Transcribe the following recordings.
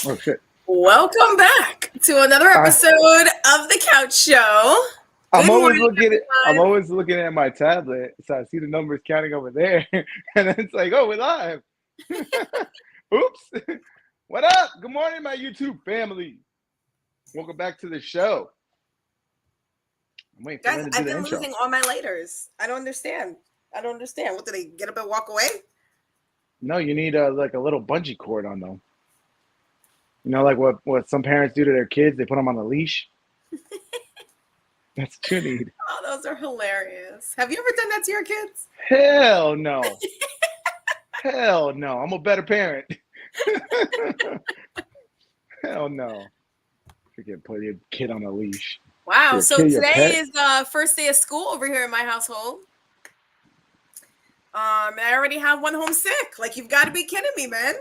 Oh shit! Welcome back to another I episode of the Couch Show. I'm Good always morning, looking at I'm everyone. always looking at my tablet, so I see the numbers counting over there, and then it's like, oh, we're live. Oops! What up? Good morning, my YouTube family. Welcome back to the show. I'm waiting for Guys, Lynn to do I've the been intro. losing all my lighters. I don't understand. What, do they get up and walk away? No, you need like a little bungee cord on them. You know, like what some parents do to their kids, they put them on a leash. That's what you need. Oh, those are hilarious. Have you ever done that to your kids? Hell no. Hell no. I'm a better parent. Hell no. Freaking put your kid on a leash. Wow. Your So kid, your today pet. is the first day of school over here in my household. And I already have one home sick. Like, you've got to be kidding me, man.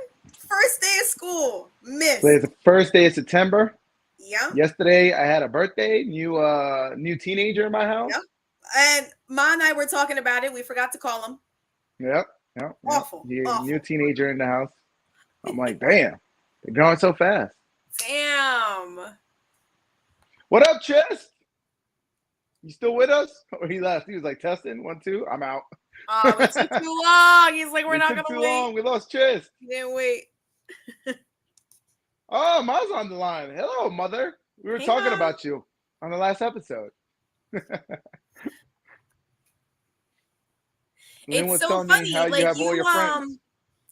First day of school. Today's Missed. the first day of September. Yeah. Yesterday I had a birthday, new teenager in my house. Yep. And Ma and I were talking about it. We forgot to call him. Yep, yep. Awful. New Awful. teenager in the house. I'm like, damn, they're growing so fast. Damn. What up, Chess? You still with us? Or he left. He was like testing 1, 2. I'm out. We took too long. He's like, we're We not took going too to wait. long. We lost Chess. He didn't wait. Oh, Ma's on the line. Hello, mother. We were Hey, talking Mom. about you on the last episode. Lynn It's was so telling me funny. how you Like, have all your friends.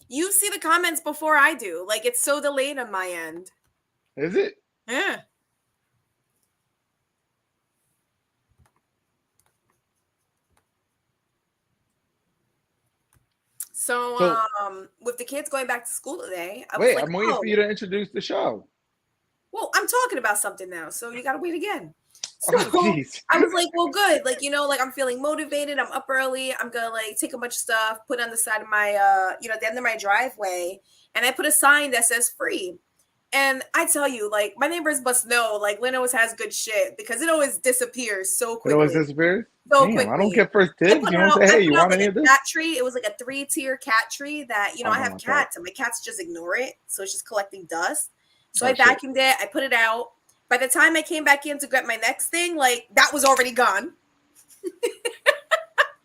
you see the comments before I do. Like, it's so delayed on my end. Is it? Yeah. So, So with the kids going back to school today, I was wait, like, I'm waiting oh, for you to introduce the show. well, I'm talking about something now, so you got to wait again. So Oh, jeez. I was like, well, good. Like, like I'm feeling motivated. I'm up early. I'm going to like take a bunch of stuff, put on the side of my, at the end of my driveway. And I put a sign that says free. And I tell you, like, my neighbors must know, like, Lynn always has good shit because it always disappears so It always quickly. disappears. So Damn, I don't quickly. get first dibs. You don't say, I hey, you put out want like any a of this? cat tree. It was like a 3-tier cat tree that, I I don't have want that. cats and my cats just ignore it. So it's just collecting dust. So Oh, I shit. vacuumed it. I put it out. By the time I came back in to get my next thing, like that was already gone.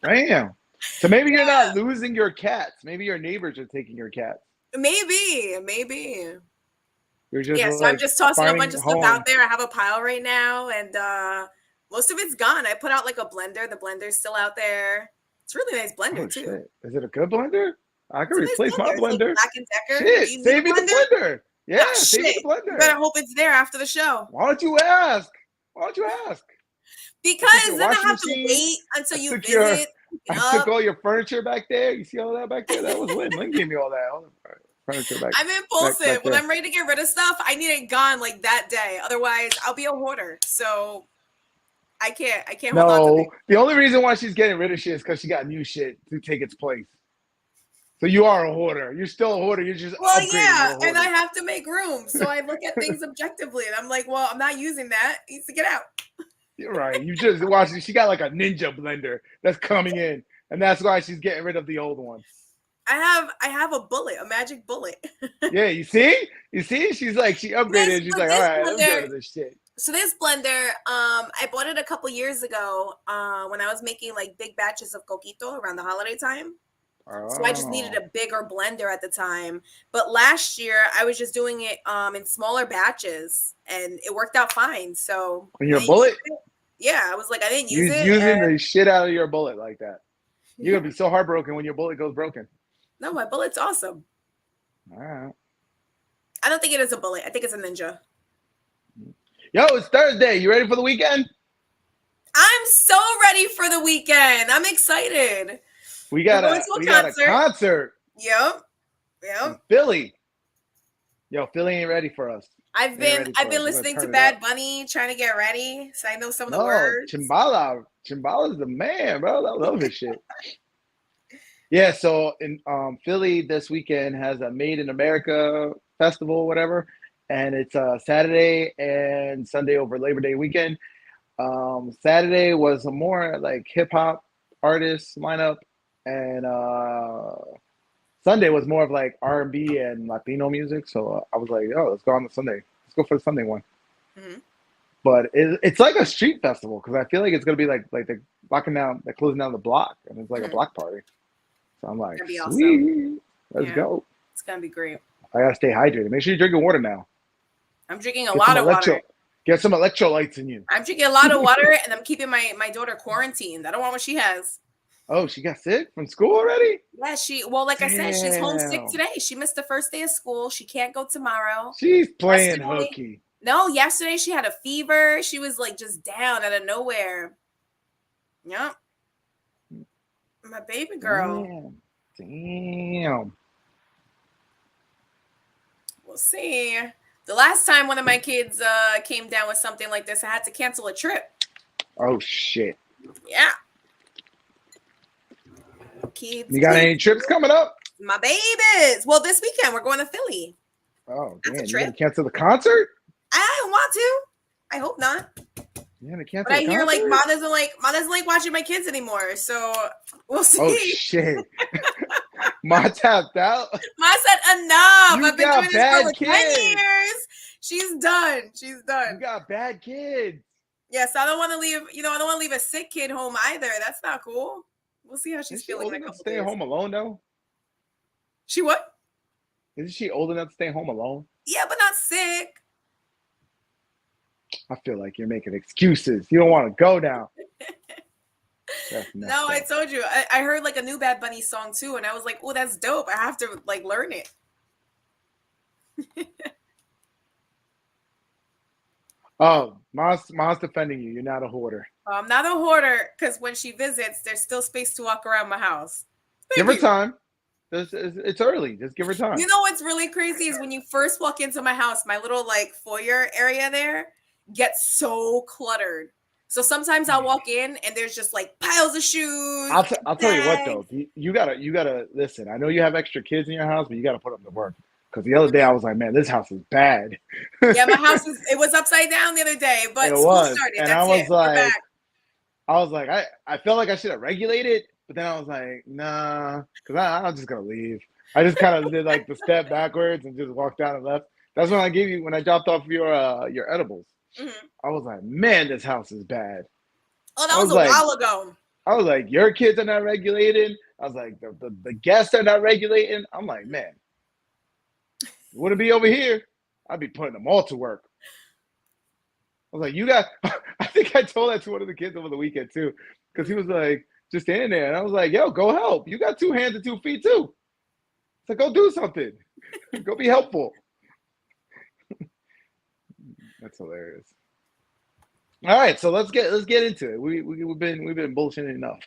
Damn. So maybe you're not losing your cats. Maybe your neighbors are taking your cats. Maybe. You're just Yeah, so I'm like just tossing a bunch finding of stuff out home. there. I have a pile right now, and most of it's gone. I put out like a blender. The blender's still out there. It's a really nice Oh, blender too. shit. Is it a good blender? I It's could a nice replace my blender. It's like blender. Black and Decker. Do Shit. you need Save a me the blender? blender. Yeah, Ah, save me the shit. You blender. better hope it's there after the show. Why don't you ask? Why don't you ask? I took your Because then I washing have to machine. wait until I you took visit, pick it I took up. all your furniture back there. You see all that back there? That was Lynn. Lynn gave me all that. All the furniture I'm back impulsive. When there. I'm ready to get rid of stuff, I need it gone like that day. Otherwise, I'll be a hoarder. So I can't hold on to No, things. the only reason why she's getting rid of shit is because she got new shit to take its place. So you are a hoarder. You're still a hoarder. You're just Well, upgrading yeah, your and I hoarder. have to make room. So I look at things objectively and I'm like, well, I'm not using that. It needs to get out. You're right. You just watch. She got like a ninja blender that's coming in, and that's why she's getting rid of the old one. I have a bullet, a magic bullet. Yeah, you see, she's like she upgraded. She's But like, all this right, let me get rid blender, of this shit. so this blender, I bought it a couple years ago, when I was making like big batches of coquito around the holiday time. So I just needed Oh, a bigger blender at the time. But last year I was just doing it in smaller batches and it worked out fine. So and I your didn't use bullet, it. Yeah, I was like, I didn't use use it. using the shit out of your bullet like that. You're Yeah. gonna be so heartbroken when your bullet goes broken. No, my bullet's awesome. All right. I don't think it is a bullet. I think it's a ninja. Yo, it's Thursday. You ready for the weekend? I'm so ready for the weekend. I'm excited. We We're got going a to a we got a concert. concert Yep. in Yep. Philly. Yo, Philly ain't ready for us. I've They ain't been ready I've for us. been We're gonna listening to turn it Bad up. Bunny, trying to get ready, so I know some of the No, words. Chimbala's the man, bro. I love his shit. Yeah, so in Philly this weekend has a Made in America festival, whatever, and it's Saturday and Sunday over Labor Day weekend. Saturday was a more like hip hop artist lineup, and Sunday was more of like R&B and Latino music. So I was like, oh, let's go on the Sunday. Let's go for the Sunday one. Mm-hmm. But it's like a street festival because I feel like it's gonna be like they're they're closing down the block, and it's like a block party. So I'm like, sweet, awesome. Let's go. It's gonna be great. I gotta stay hydrated. Make sure you're drinking water now. I'm drinking a lot of water. Get some electrolytes in you. I'm drinking a lot of water, and I'm keeping my daughter quarantined. I don't want what she has. Oh, she got sick from school already? Yeah, I said, she's homesick today. She missed the first day of school. She can't go tomorrow. She's playing hooky. No, yesterday she had a fever. She was like just down out of nowhere. Yep. My baby girl. Damn. We'll see. The last time one of my kids came down with something like this, I had to cancel a trip. Oh, shit. Yeah. Kids. You got any trips coming up? My babies. Well, this weekend we're going to Philly. Oh, damn. You gonna cancel the concert? I don't want to. I hope not. Yeah, they cancel. But I hear like mom doesn't like watching my kids anymore. So we'll see. Oh shit. Ma tapped out. Ma said enough. You I've been doing this for 10 years. She's done. You got bad kids. Yes, I don't want to leave. I don't want to leave a sick kid home either. That's not cool. We'll see how she's feeling in a couple days. Stay home alone though. She what? Isn't she old enough to stay home alone? Yeah, but not sick. I feel like you're making excuses. You don't want to go now. No, I told you. I heard like a new Bad Bunny song too, and I was like, "Oh, that's dope. I have to like learn it." Oh, Ma's defending you. You're not a hoarder. I'm not a hoarder because when she visits, there's still space to walk around my house. Give her time. It's early. Just give her time. You know what's really crazy is when you first walk into my house, my little like foyer area there gets so cluttered. So sometimes I'll walk in and there's just like piles of shoes. I'll tell you what though, you gotta listen. I know you have extra kids in your house, but you gotta put them to work. Because the other day I was like, man, this house is bad. Yeah, my house it was upside down the other day, but school started. And I was like, I felt like I should have regulated, but then I was like, nah, because I'm just gonna leave. I just kind of did like the step backwards and just walked down and left. That's when I dropped off your edibles. Mm-hmm. I was like, man, this house is bad. Oh, that was a while ago. I was like, your kids are not regulated. I was like, the guests are not regulating. I'm like, man, you wouldn't be over here. I'd be putting them all to work. I was like, I think I told that to one of the kids over the weekend too, because he was like, just standing there. And I was like, yo, go help. You got 2 hands and 2 feet too. So go do something. Go be helpful. That's hilarious. All right, so let's get into it. We've been bullshitting enough.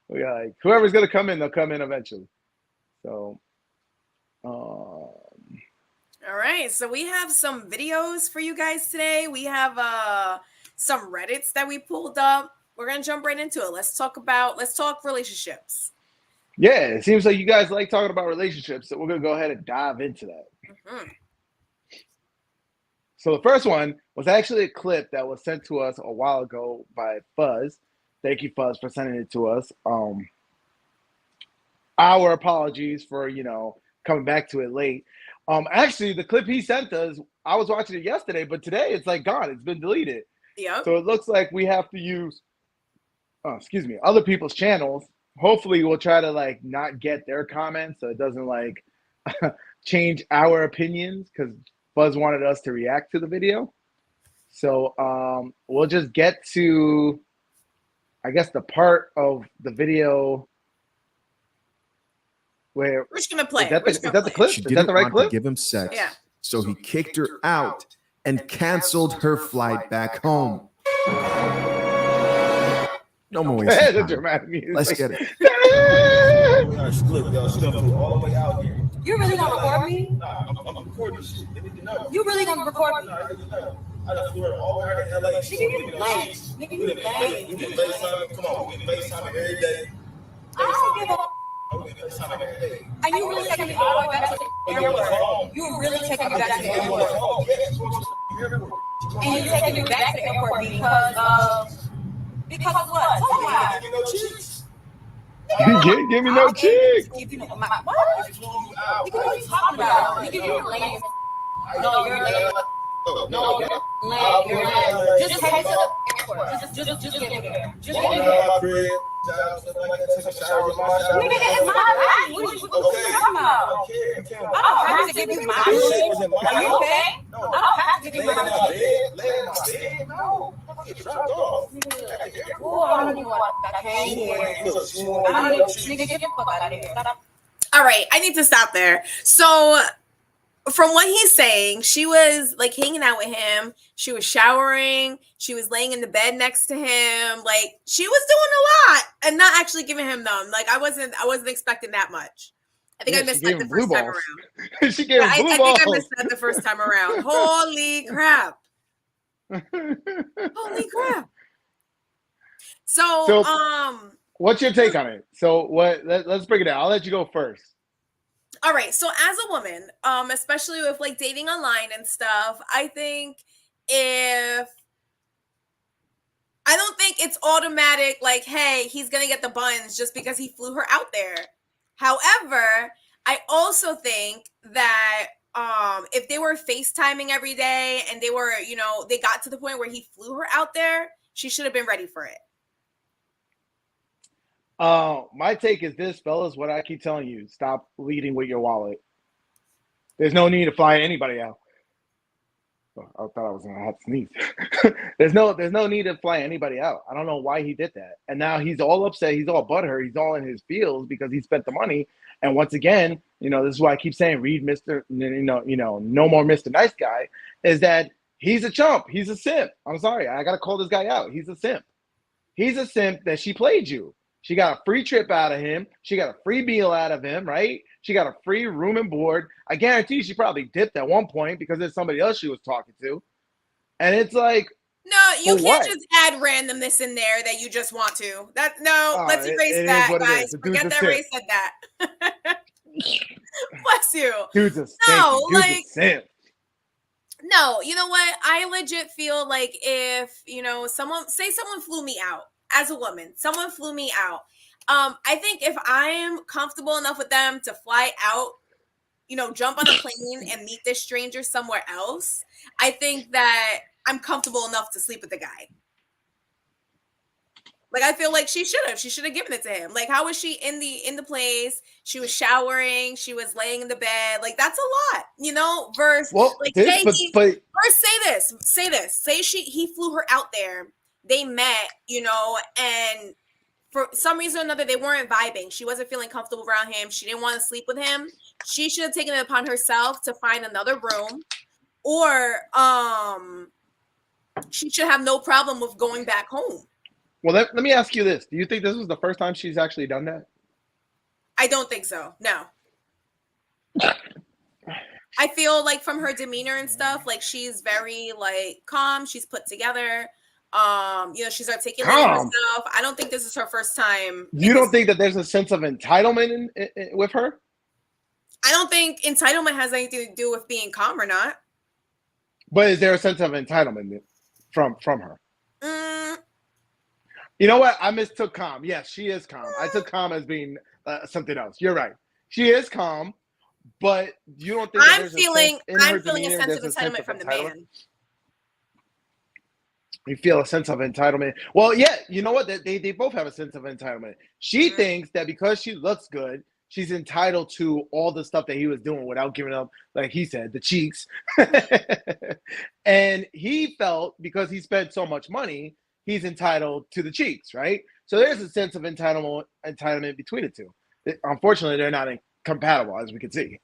We got like whoever's gonna come in, they'll come in eventually. So, all right. So we have some videos for you guys today. We have some Reddits that we pulled up. We're gonna jump right into it. Let's talk relationships. Yeah, it seems like you guys like talking about relationships, so we're gonna go ahead and dive into that. Mm-hmm. So the first one was actually a clip that was sent to us a while ago by Fuzz. Thank you, Fuzz, for sending it to us. Our apologies for, coming back to it late. Actually, the clip he sent us, I was watching it yesterday, but today it's like gone. It's been deleted. Yeah. So it looks like we have to use, other people's channels. Hopefully we'll try to like not get their comments so it doesn't like change our opinions because Buzz wanted us to react to the video. So we'll just get to, I guess, the part of the video where we're just gonna play. Is that the clip? She is that the right clip? To give him sex. Yeah. So he kicked her out and canceled her flight back home. No more wasting That's a time. dramatic music. Let's get it. You really gonna record me? Nah, I'm recording this shit. They need to know. You really gonna record me? Nah, I didn't know. I done flew her all the way to LA. Nigga, you late. Nigga, you late. We been FaceTiming. Come on, we been FaceTiming every day. I don't give a. We been FaceTiming every day. And you really taking me all the way back to the airport? You really taking me back to the airport? And you taking me back to the airport because of what? Tell me why. You know, cheeks. Give me no chick. What? Nigga, what are you talking about? Nigga, you're lame. No, you're lame. No, you're lame. You're lame. Just head to the airport. Just get there. Just get there. My crib, take a shower with my shower. Nigga, it's my bag. What are you talking about? I don't have to give you my shit. Are you okay? I don't have to give you my shit. Lay in my bed. No. Get dropped off. Oh, I don't even want that. I don't even nigga, get the fuck out of here. All right, I need to stop there. So from what he's saying, she was like hanging out with him. She was showering. She was laying in the bed next to him. Like she was doing a lot and not actually giving him them. Like I wasn't expecting that much. I think I missed that the first time around. She gave him blue I balls. think I missed that the first time around. Holy crap. Holy crap. So what's your take on it? So let's break it down. I'll let you go first. All right. So as a woman, especially with like dating online and stuff, I don't think it's automatic like, hey, he's gonna get the buns just because he flew her out there. However, I also think that if they were FaceTiming every day and they were, they got to the point where he flew her out there, she should have been ready for it. My take is this, fellas, what I keep telling you, stop leading with your wallet. There's no need to fly anybody out. I thought I was gonna have to sneeze. There's no need to fly anybody out. I don't know why he did that. And now he's all upset, he's all butthurt, he's all in his feels because he spent the money. And once again, this is why I keep saying read Mr. No more Mr. Nice Guy, is that he's a chump, he's a simp. I'm sorry, I gotta call this guy out. He's a simp. He's a simp that she played you. She got a free trip out of him. She got a free meal out of him, right? She got a free room and board. I guarantee she probably dipped at one point because there's somebody else she was talking to. And it's like, no, you can't just add randomness in there that you just want to. Let's erase that, guys. Forget that Ray said that. Bless you. Dude's a simp. No, you know what? I legit feel like if, someone flew me out as a woman, someone flew me out. I think if I am comfortable enough with them to fly out, jump on a plane and meet this stranger somewhere else, I think that I'm comfortable enough to sleep with the guy. Like, I feel like she should have given it to him. Like, how was she in the place? She was showering. She was laying in the bed. Like, that's a lot, versus say this. Say he flew her out there. They met, and for some reason or another, they weren't vibing. She wasn't feeling comfortable around him. She didn't want to sleep with him. She should have taken it upon herself to find another room, or she should have no problem with going back home. Well, let me ask you this. Do you think this was the first time she's actually done that? I don't think so. No. I feel like from her demeanor and stuff, like she's very like calm. She's put together. She's articulating herself. I don't think this is her first time. You don't think that there's a sense of entitlement with her? I don't think entitlement has anything to do with being calm or not. But is there a sense of entitlement from her? You know what? I mistook calm. Yes, she is calm. I took calm as being something else. You're right. She is calm, but you don't think I'm feeling a sense of entitlement from the man. You feel a sense of entitlement. Well, yeah, you know what? They both have a sense of entitlement. She thinks that because she looks good, she's entitled to all the stuff that he was doing without giving up, like he said, the cheeks. And he felt because he spent so much money, he's entitled to the cheeks, right? So there's a sense of entitlement between the two. Unfortunately, they're not compatible, as we can see.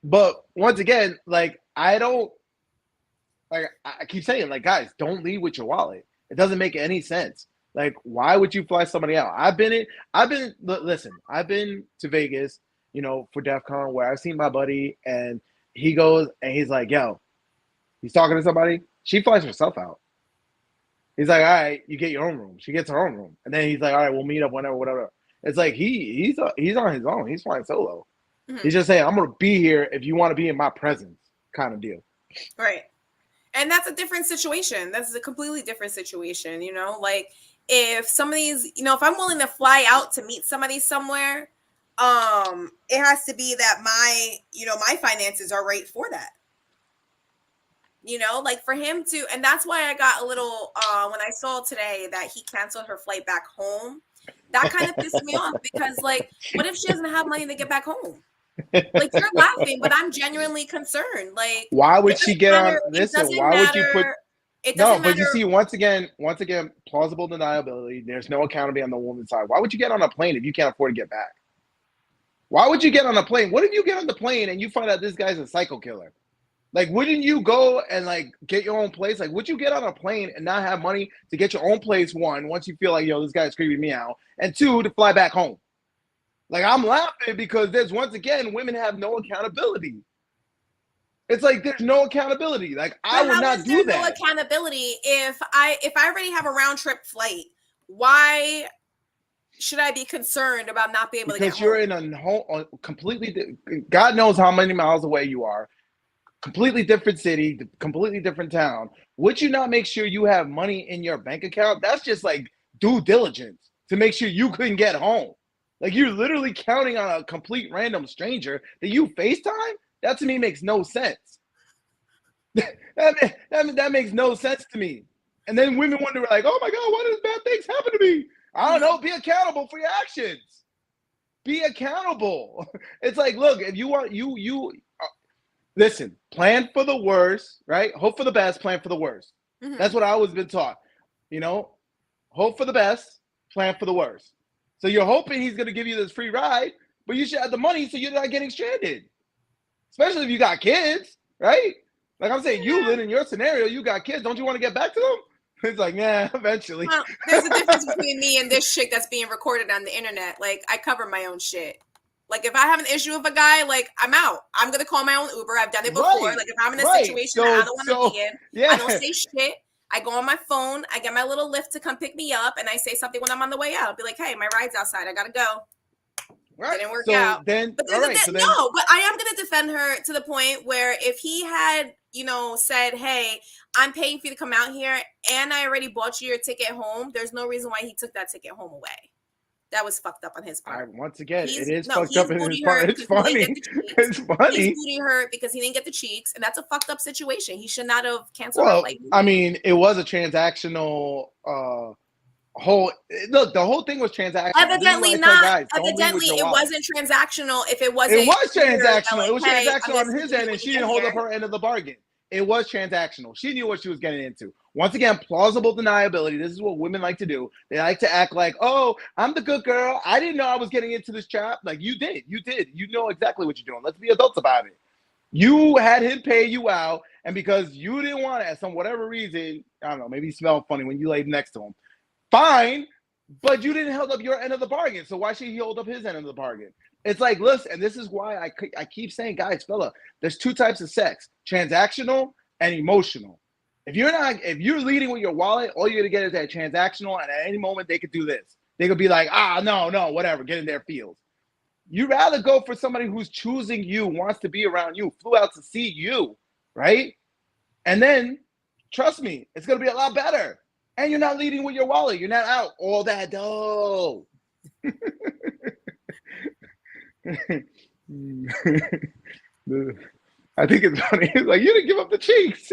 But once again, like I keep saying, like, guys, don't lead with your wallet. It doesn't make any sense. Like, why would you fly somebody out? I've been to Vegas, for DEF CON, where I've seen my buddy, and he goes and he's like, yo, he's talking to somebody. She flies herself out. He's like, all right, you get your own room. She gets her own room. And then he's like, all right, we'll meet up whenever, whatever. It's like he's on his own. He's flying solo. Mm-hmm. He's just saying, I'm going to be here if you want to be in my presence kind of deal. Right. And that's a different situation. That's a completely different situation, like if some of these, if I'm willing to fly out to meet somebody somewhere, it has to be that my finances are right for that. Like for him to, and that's why I got a little, when I saw today that he canceled her flight back home, that kind of pissed me off because like, what if she doesn't have money to get back home? Like you're laughing, but I'm genuinely concerned. Like, why would she get on? Listen, why would you put? It No, doesn't but matter. you see, once again, plausible deniability. There's no accountability on the woman's side. Why would you get on a plane if you can't afford to get back? Why would you get on a plane? What if you get on the plane and you find out this guy's a psycho killer? Like, wouldn't you go and like get your own place? Like, would you get on a plane and not have money to get your own place? One, once you feel like, this guy's creeping me out, and two, to fly back home. Like, I'm laughing because there's, once again, women have no accountability. It's like there's no accountability. Like, I would not do that. No accountability if I already have a round trip flight. Why should I be concerned about not being able to get home? Because you're in a completely, God knows how many miles away you are. Completely different city, completely different town. Would you not make sure you have money in your bank account? That's just like due diligence to make sure you couldn't get home. Like you're literally counting on a complete random stranger that you FaceTime? That to me makes no sense. that makes no sense to me. And then women wonder like, oh my God, why does bad things happen to me? I don't know. Be accountable for your actions. Be accountable. It's like, look, if you want, listen, plan for the worst, right? Hope for the best, plan for the worst. Mm-hmm. That's what I always been taught. Hope for the best, plan for the worst. So you're hoping he's going to give you this free ride, but you should have the money so you're not getting stranded. Especially if you got kids, right? Like I'm saying, you live in your scenario, you got kids. Don't you want to get back to them? It's like, yeah, eventually. Well, there's a difference between me and this shit that's being recorded on the internet. Like, I cover my own shit. Like, if I have an issue with a guy, like, I'm out. I'm going to call my own Uber. I've done it before. Right. Like, if I'm in a situation that I don't want to be in, I don't say shit. I go on my phone. I get my little Lyft to come pick me up, and I say something when I'm on the way out. I'll be like, hey, my ride's outside. I got to go. Right. Didn't work out. But but I am going to defend her to the point where if he had, said, hey, I'm paying for you to come out here, and I already bought you your ticket home, there's no reason why he took that ticket home away. That was fucked up on his part. Once again, it is fucked up on his part. It's funny. It's funny. He's booty hurt because he didn't get the cheeks, and that's a fucked up situation. He should not have canceled her flight. I mean, it was a transactional the whole thing was transactional. Evidently not. Evidently, it wasn't transactional. If it wasn't, it was transactional. It was transactional on his end, and she didn't hold up her end of the bargain. It was transactional. She knew what she was getting into. Once again, plausible deniability. This is what women like to do. They like to act like, oh, I'm the good girl. I didn't know I was getting into this trap. Like, you did. You did. You know exactly what you're doing. Let's be adults about it. You had him pay you out, and because you didn't want it, for whatever reason, I don't know, maybe he smelled funny when you laid next to him. Fine, but you didn't hold up your end of the bargain. So why should he hold up his end of the bargain? It's like, listen, and this is why I keep saying, guys, there's two types of sex: transactional and emotional. If you're leading with your wallet, all you're gonna get is that transactional, and at any moment they could do this. They could be like, no, whatever, get in their fields. You'd rather go for somebody who's choosing you, wants to be around you, flew out to see you, right? And then, trust me, it's gonna be a lot better. And you're not leading with your wallet. You're not out all that dough. I think it's funny. It's like, you didn't give up the cheeks.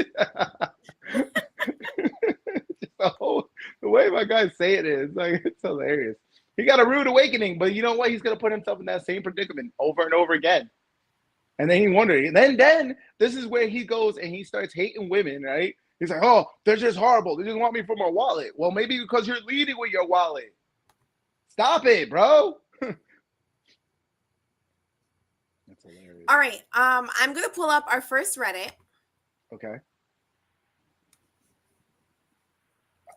The way my guys say it is like, it's hilarious. He got a rude awakening, but you know what? He's going to put himself in that same predicament over and over again. And then he wondered. And then this is where he goes and he starts hating women, right? He's like, oh, they're just horrible. They just want me for my wallet. Well, maybe because you're leading with your wallet. Stop it, bro. That's hilarious. All right. I'm going to pull up our first Reddit. Okay.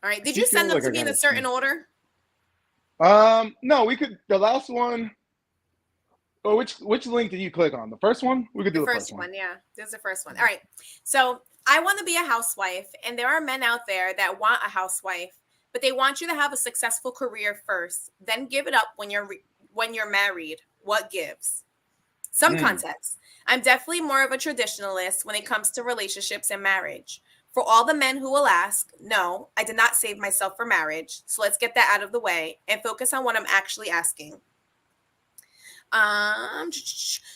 All right. Did you send them to me in a certain order? No, we could. The last one. Oh, which link did you click on? The first one? We could do the first one. Yeah, there's the first one. All right. So I want to be a housewife, and there are men out there that want a housewife, but they want you to have a successful career first, then give it up when you're married. What gives? Some context. I'm definitely more of a traditionalist when it comes to relationships and marriage. For all the men who will ask, no, I did not save myself for marriage. So let's get that out of the way and focus on what I'm actually asking.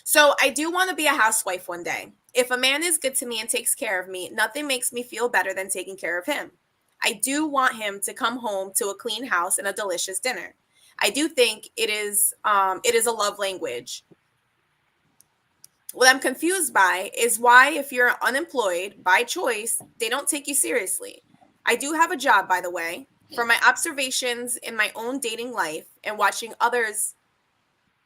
So I do want to be a housewife one day. If a man is good to me and takes care of me, nothing makes me feel better than taking care of him. I do want him to come home to a clean house and a delicious dinner. I do think it is a love language. What I'm confused by is why, if you're unemployed by choice, they don't take you seriously. I do have a job, by the way. From my observations in my own dating life and watching others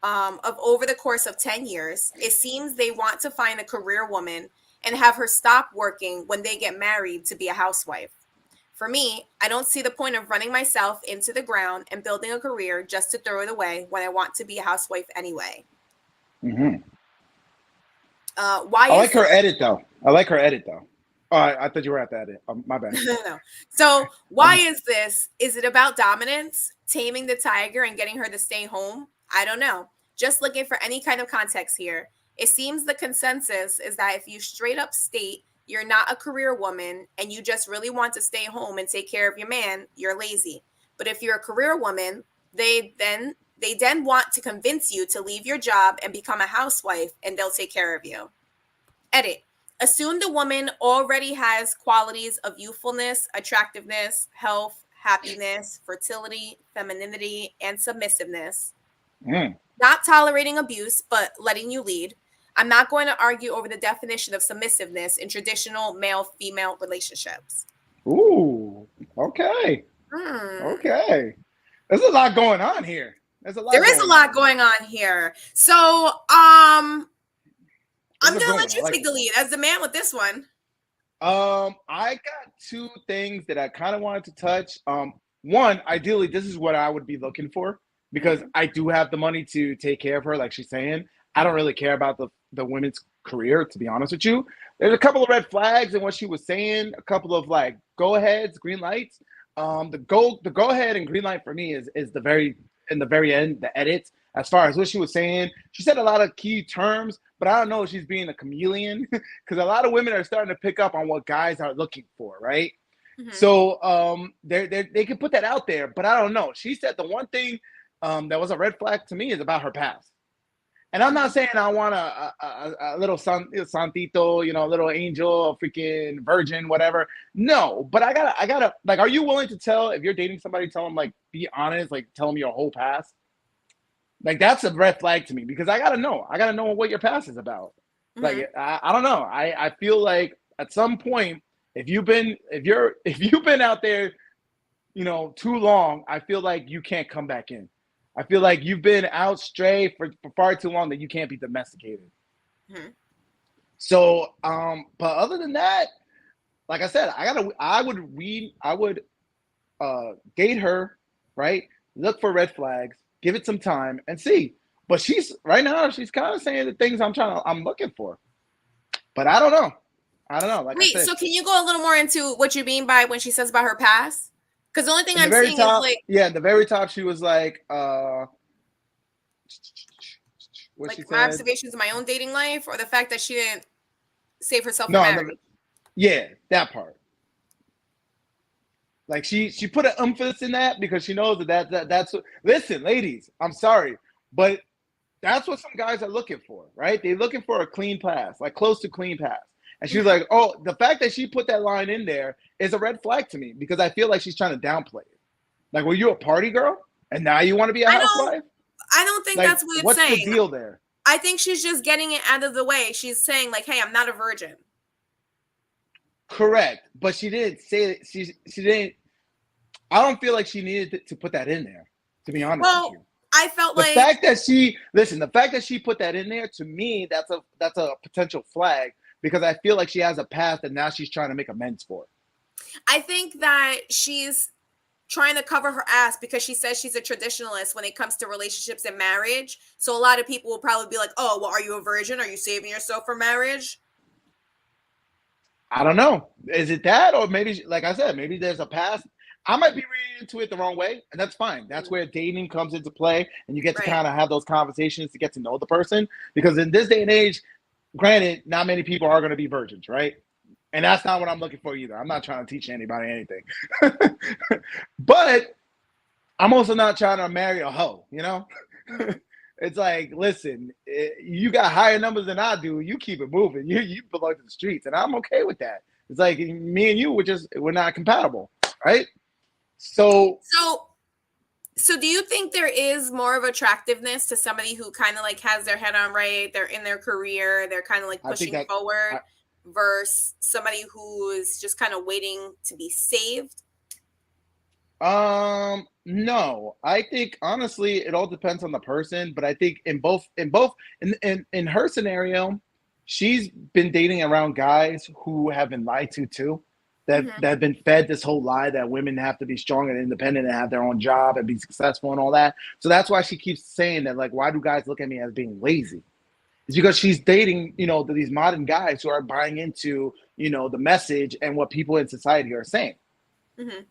of over the course of 10 years, it seems they want to find a career woman and have her stop working when they get married to be a housewife. For me, I don't see the point of running myself into the ground and building a career just to throw it away when I want to be a housewife anyway. Mm-hmm. Why I like her edit though. Oh, I thought you were at the edit. My bad. No. So why is this? Is it about dominance, taming the tiger and getting her to stay home? I don't know. Just looking for any kind of context here. It seems the consensus is that if you straight up state you're not a career woman and you just really want to stay home and take care of your man, you're lazy. But if you're a career woman, they then want to convince you to leave your job and become a housewife, and they'll take care of you. Edit. Assume the woman already has qualities of youthfulness, attractiveness, health, happiness, fertility, femininity, and submissiveness. Not tolerating abuse, but letting you lead. I'm not going to argue over the definition of submissiveness in traditional male-female relationships. Ooh, okay. Okay. There's a lot going on here. There is a lot going on here. So, I'm going to let you take the lead as the man with this one. I got two things that I kind of wanted to touch. One, ideally, this is what I would be looking for because I do have the money to take care of her, like she's saying. I don't really care about the women's career, to be honest with you. There's a couple of red flags in what she was saying, a couple of like go aheads, green lights. The go ahead and green light for me is the very end, the edits. As far as what she was saying, she said a lot of key terms, but I don't know if she's being a chameleon because a lot of women are starting to pick up on what guys are looking for, right? Mm-hmm. So they can put that out there, but I don't know. She said the one thing that was a red flag to me is about her past. And I'm not saying I want a little santito, little angel, a freaking virgin, whatever. No, but I gotta like, are you willing to tell if you're dating somebody, tell them like, be honest, like tell them your whole past? Like that's a red flag to me because I gotta know what your past is about. Mm-hmm. Like I don't know. I feel like at some point, if you've been out there, too long, I feel like you can't come back in. I feel like you've been out stray for far too long that you can't be domesticated. Mm-hmm. So, but other than that, like I said, I would date her, right? Look for red flags, give it some time and see. But she's kind of saying the things I'm looking for. But I don't know. Like wait, so can you go a little more into what you mean by when she says about her past? Because the only thing I'm seeing is like... Yeah, at the very top, she was like... what like she said? My observations of my own dating life or the fact that she didn't save herself for marriage? Yeah, that part. Like, she put an emphasis in that because she knows that's... Listen, ladies, I'm sorry, but that's what some guys are looking for, right? They're looking for a clean pass, like close to clean pass. And she's like, oh, the fact that she put that line in there is a red flag to me because I feel like she's trying to downplay it. Like, were you a party girl and now you want to be a housewife? I don't think that's what it's saying. What's the deal there? I think she's just getting it out of the way. She's saying like, hey, I'm not a virgin. Correct. But she didn't say it. She didn't. I don't feel like she needed to put that in there, to be honest with you. I felt like the fact that she put that in there, to me, that's a potential flag. Because I feel like she has a past and now she's trying to make amends for it. I think that she's trying to cover her ass because she says she's a traditionalist when it comes to relationships and marriage. So a lot of people will probably be like, oh, well, are you a virgin? Are you saving yourself for marriage? I don't know. Is it that? Or maybe, like I said, maybe there's a past. I might be reading into it the wrong way, and that's fine. That's where dating comes into play, and you get to kind of have those conversations to get to know the person. Because in this day and age, granted, not many people are going to be virgins, right? And that's not what I'm looking for either. I'm not trying to teach anybody anything. But I'm also not trying to marry a hoe, you know? It's like, listen, you got higher numbers than I do. You keep it moving. You belong to the streets, and I'm okay with that. It's like me and you, we're not compatible, right? So So do you think there is more of attractiveness to somebody who kind of like has their head on right, they're in their career, they're kind of like I think pushing that forward versus somebody who is just kind of waiting to be saved? No, I think honestly, it all depends on the person. But I think in her scenario, she's been dating around guys who have been lied to too. That have been fed this whole lie that women have to be strong and independent and have their own job and be successful and all that. So that's why she keeps saying that, like, why do guys look at me as being lazy? It's because she's dating, these modern guys who are buying into, the message and what people in society are saying. Mm-hmm.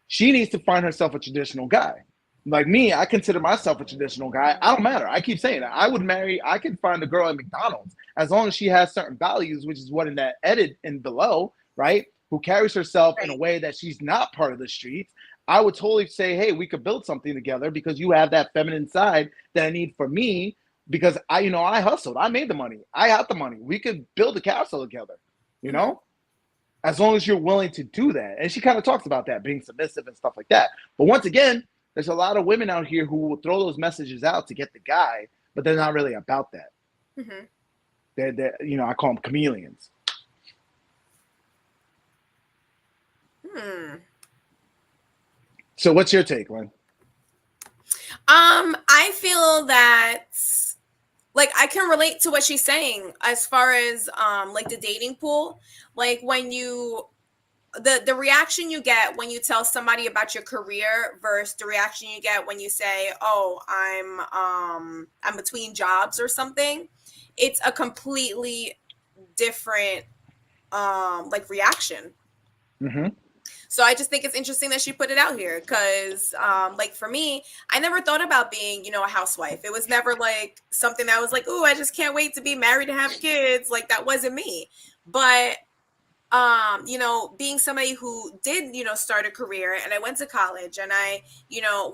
She needs to find herself a traditional guy. Like me, I consider myself a traditional guy. I don't matter. I keep saying that. I could find a girl at McDonald's as long as she has certain values, which is what in that edit and below, right? Who carries herself in a way that she's not part of the streets. I would totally say, hey, we could build something together because you have that feminine side that I need for me because I hustled. I made the money. I got the money. We could build a castle together, you know? As long as you're willing to do that. And she kind of talks about that, being submissive and stuff like that. But once again, there's a lot of women out here who will throw those messages out to get the guy, but they're not really about that. Mm-hmm. They're I call them chameleons. So what's your take, Lynn? I feel that like I can relate to what she's saying as far as like the dating pool. Like when you the reaction you get when you tell somebody about your career versus the reaction you get when you say, "Oh, I'm between jobs" or something. It's a completely different like reaction. Mm-hmm. So I just think it's interesting that she put it out here because, like for me, I never thought about being, a housewife. It was never like something that was like, "Ooh, I just can't wait to be married and have kids." Like that wasn't me. But, being somebody who did, start a career and I went to college and I,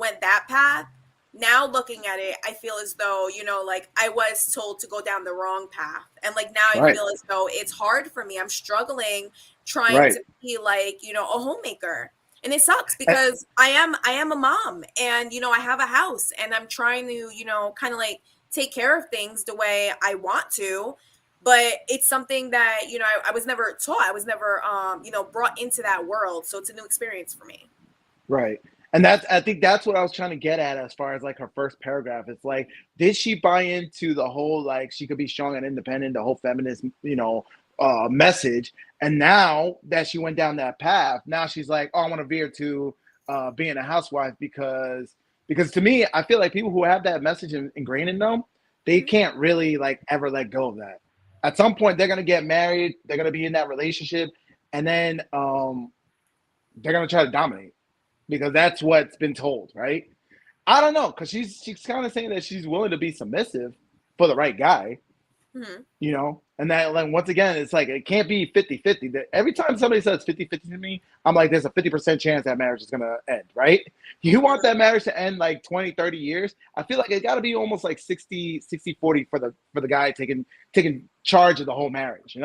went that path. Now looking at it, I feel as though, like I was told to go down the wrong path. And like now I feel as though it's hard for me. I'm struggling trying to be like, a homemaker. And it sucks because I am a mom and, I have a house and I'm trying to, kind of like take care of things the way I want to. But it's something that, I was never taught. I was never, brought into that world. So it's a new experience for me. Right. And I think that's what I was trying to get at as far as like her first paragraph. It's like, did she buy into the whole, like, she could be strong and independent, the whole feminist, message? And now that she went down that path, now she's like, oh, I want to veer to being a housewife because to me, I feel like people who have that message ingrained in them, they can't really like ever let go of that. At some point, they're going to get married. They're going to be in that relationship. And then they're going to try to dominate. Because that's what's been told, right? I don't know, because she's kind of saying that she's willing to be submissive for the right guy, And that, like, once again, it's like, it can't be 50-50. Every time somebody says 50-50 to me, I'm like, there's a 50% chance that marriage is going to end, right? You want that marriage to end like 20, 30 years. I feel like it got to be almost like 60-40 for the guy taking charge of the whole marriage,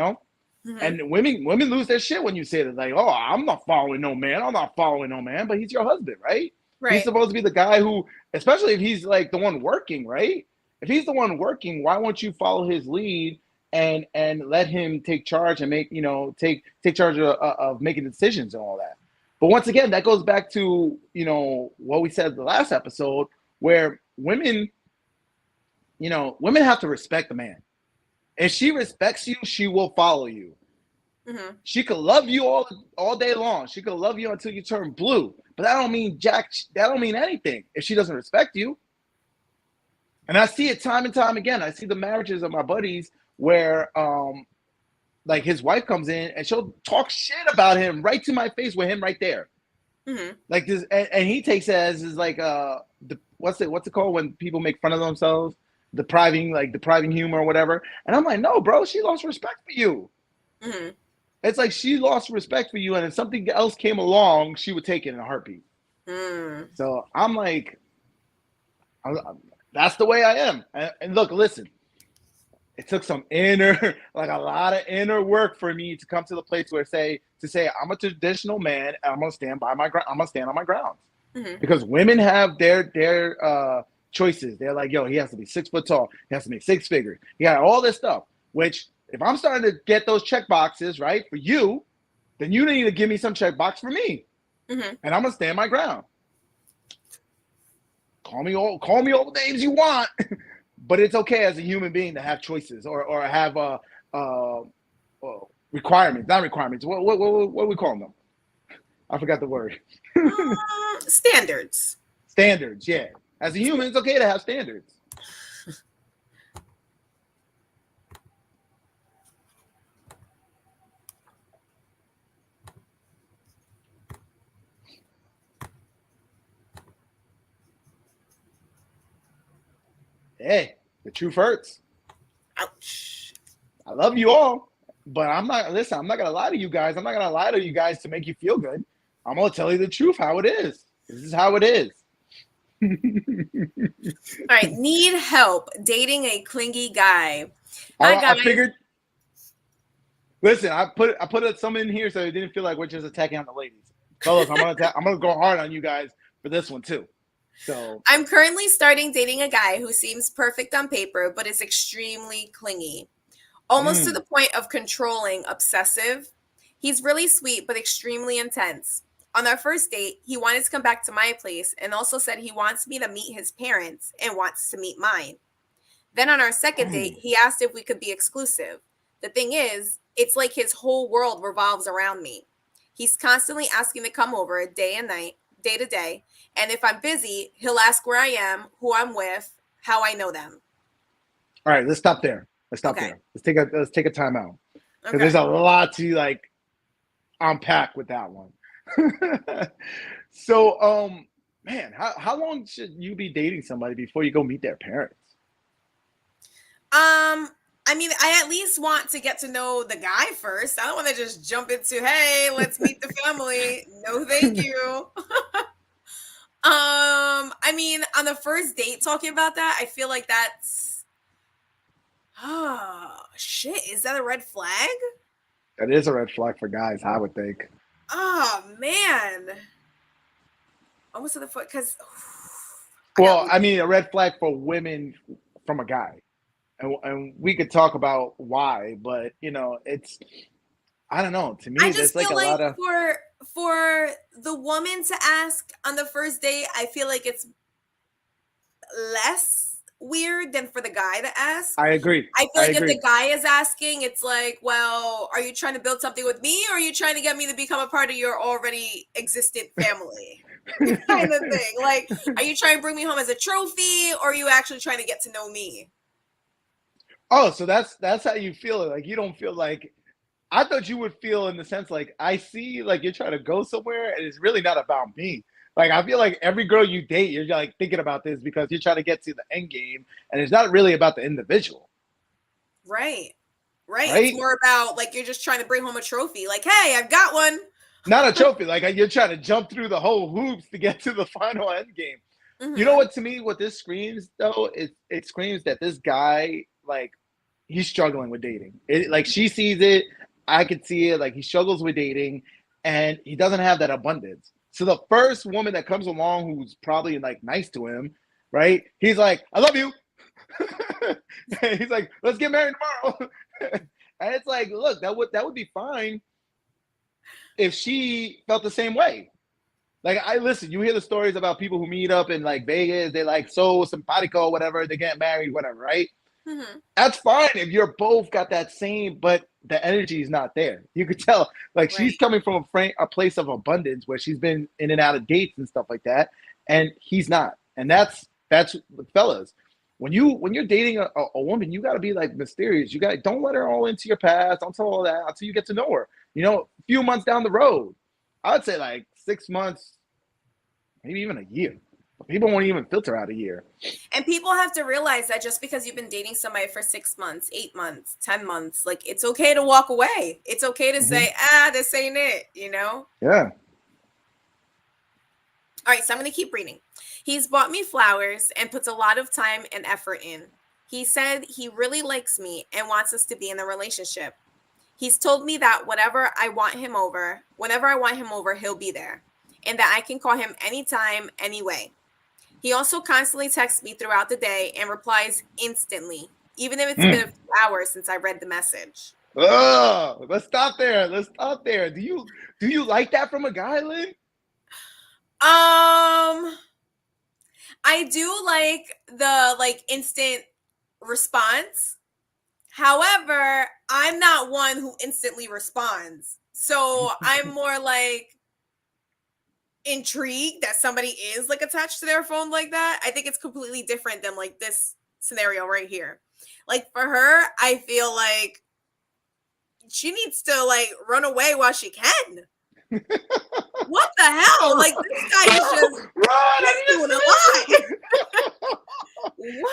Mm-hmm. And women lose their shit when you say that, like, oh, I'm not following no man. I'm not following no man, but he's your husband, right? He's supposed to be the guy who, especially if he's like the one working, right? If he's the one working, why won't you follow his lead and let him take charge and make, take charge of making decisions and all that? But once again, that goes back to, what we said the last episode, where women have to respect the man. If she respects you, she will follow you. Mm-hmm. She could love you all day long. She could love you until you turn blue. But that don't mean jack. That don't mean anything if she doesn't respect you. And I see it time and time again. I see the marriages of my buddies where, like, his wife comes in and she'll talk shit about him right to my face with him right there. Mm-hmm. Like this, and he takes it as is like what's it called when people make fun of themselves? Depriving humor or whatever. And I'm like, no, bro, she lost respect for you. Mm-hmm. It's like she lost respect for you, and if something else came along, she would take it in a heartbeat. So I'm like, that's the way I am. And look, listen, it took some inner, like a lot of inner work for me to come to the place where say I'm a traditional man and I'm gonna stand by my ground. I'm gonna stand on my grounds because women have their choices. They're like, yo, he has to be 6 foot tall. He has to make 6 figures. He got all this stuff. Which, if I'm starting to get those check boxes right for you, then you need to give me some check box for me, and I'm gonna stand my ground. Call me all the names you want, but it's okay as a human being to have choices or have requirements, not requirements. What we call them? I forgot the word. Standards. Standards, yeah. As a human, it's okay to have standards. Hey, the truth hurts. Ouch. I love you all, but I'm not gonna lie to you guys. I'm not gonna lie to you guys to make you feel good. I'm gonna tell you the truth, how it is. This is how it is. All right, need help dating a clingy guy. I figured. Listen, I put some in here so it didn't feel like we're just attacking on the ladies. Fellas, I'm gonna go hard on you guys for this one too. So I'm currently starting dating a guy who seems perfect on paper, but is extremely clingy, almost to the point of controlling, obsessive. He's really sweet, but extremely intense. On our first date, he wanted to come back to my place and also said he wants me to meet his parents and wants to meet mine. Then on our second date, he asked if we could be exclusive. The thing is, it's like his whole world revolves around me. He's constantly asking to come over day and night, day to day. And if I'm busy, he'll ask where I am, who I'm with, how I know them. All right, let's stop there. Let's take a time out. Because there's a lot to like unpack with that one. So man, how long should you be dating somebody before you go meet their parents? I mean, I at least want to get to know the guy first. I don't want to just jump into, hey, let's meet the family. No, thank you. I mean, on the first date talking about that, I feel like that's shit. Is that a red flag? That is a red flag for guys, I would think. Oh man. Almost to the foot because well, I mean a red flag for women from a guy. And we could talk about why, but you know, it's I don't know. To me, I just there's feel like a like lot of for the woman to ask on the first date, I feel like it's less weird than for the guy to ask. I agree. I feel like if the guy is asking, it's like, well, are you trying to build something with me or are you trying to get me to become a part of your already existent family? Kind of thing. Like, are you trying to bring me home as a trophy or are you actually trying to get to know me? Oh, so that's how you feel. Like you don't feel like I thought you would feel in the sense like I see like you're trying to go somewhere and it's really not about me. Like I feel like every girl you date, you're like thinking about this because you're trying to get to the end game and it's not really about the individual. Right. It's more about like you're just trying to bring home a trophy. Like, hey, I've got one. Not a trophy. Like you're trying to jump through the whole hoops to get to the final end game. Mm-hmm. You know what? To me, what this screams though, it screams that this guy like he's struggling with dating. Like she sees it, I could see it. Like he struggles with dating, and he doesn't have that abundance. So the first woman that comes along who's probably like nice to him, right? He's like, "I love you." He's like, "Let's get married tomorrow." And it's like, look, that would be fine if she felt the same way. Like I listen, you hear the stories about people who meet up in like Vegas, they like so simpatico, whatever, they get married, whatever, right? Mm-hmm. That's fine if you're both got that same, but the energy is not there. You could tell, like she's coming from a place of abundance where she's been in and out of dates and stuff like that, and he's not. And that's fellas. When you're dating a woman, you got to be like mysterious. Don't let her all into your past. Don't tell all that until you get to know her. You know, a few months down the road, I would say like 6 months, maybe even a year. People won't even filter out a year. And people have to realize that just because you've been dating somebody for 6 months, 8 months, 10 months, like it's okay to walk away. It's okay to say, this ain't it, you know? Yeah. All right, so I'm going to keep reading. He's bought me flowers and puts a lot of time and effort in. He said he really likes me and wants us to be in a relationship. He's told me that whenever I want him over, he'll be there, and that I can call him anytime, anyway. He also constantly texts me throughout the day and replies instantly, even if it's been a few hours since I read the message. Oh, let's stop there. Do you like that from a guy, Lynn? I do like the instant response. However, I'm not one who instantly responds. So I'm more like intrigued that somebody is attached to their phone like that. I think it's completely different than this scenario right here. For her, I feel like she needs to run away while she can. What the hell? This guy is just doing a lot.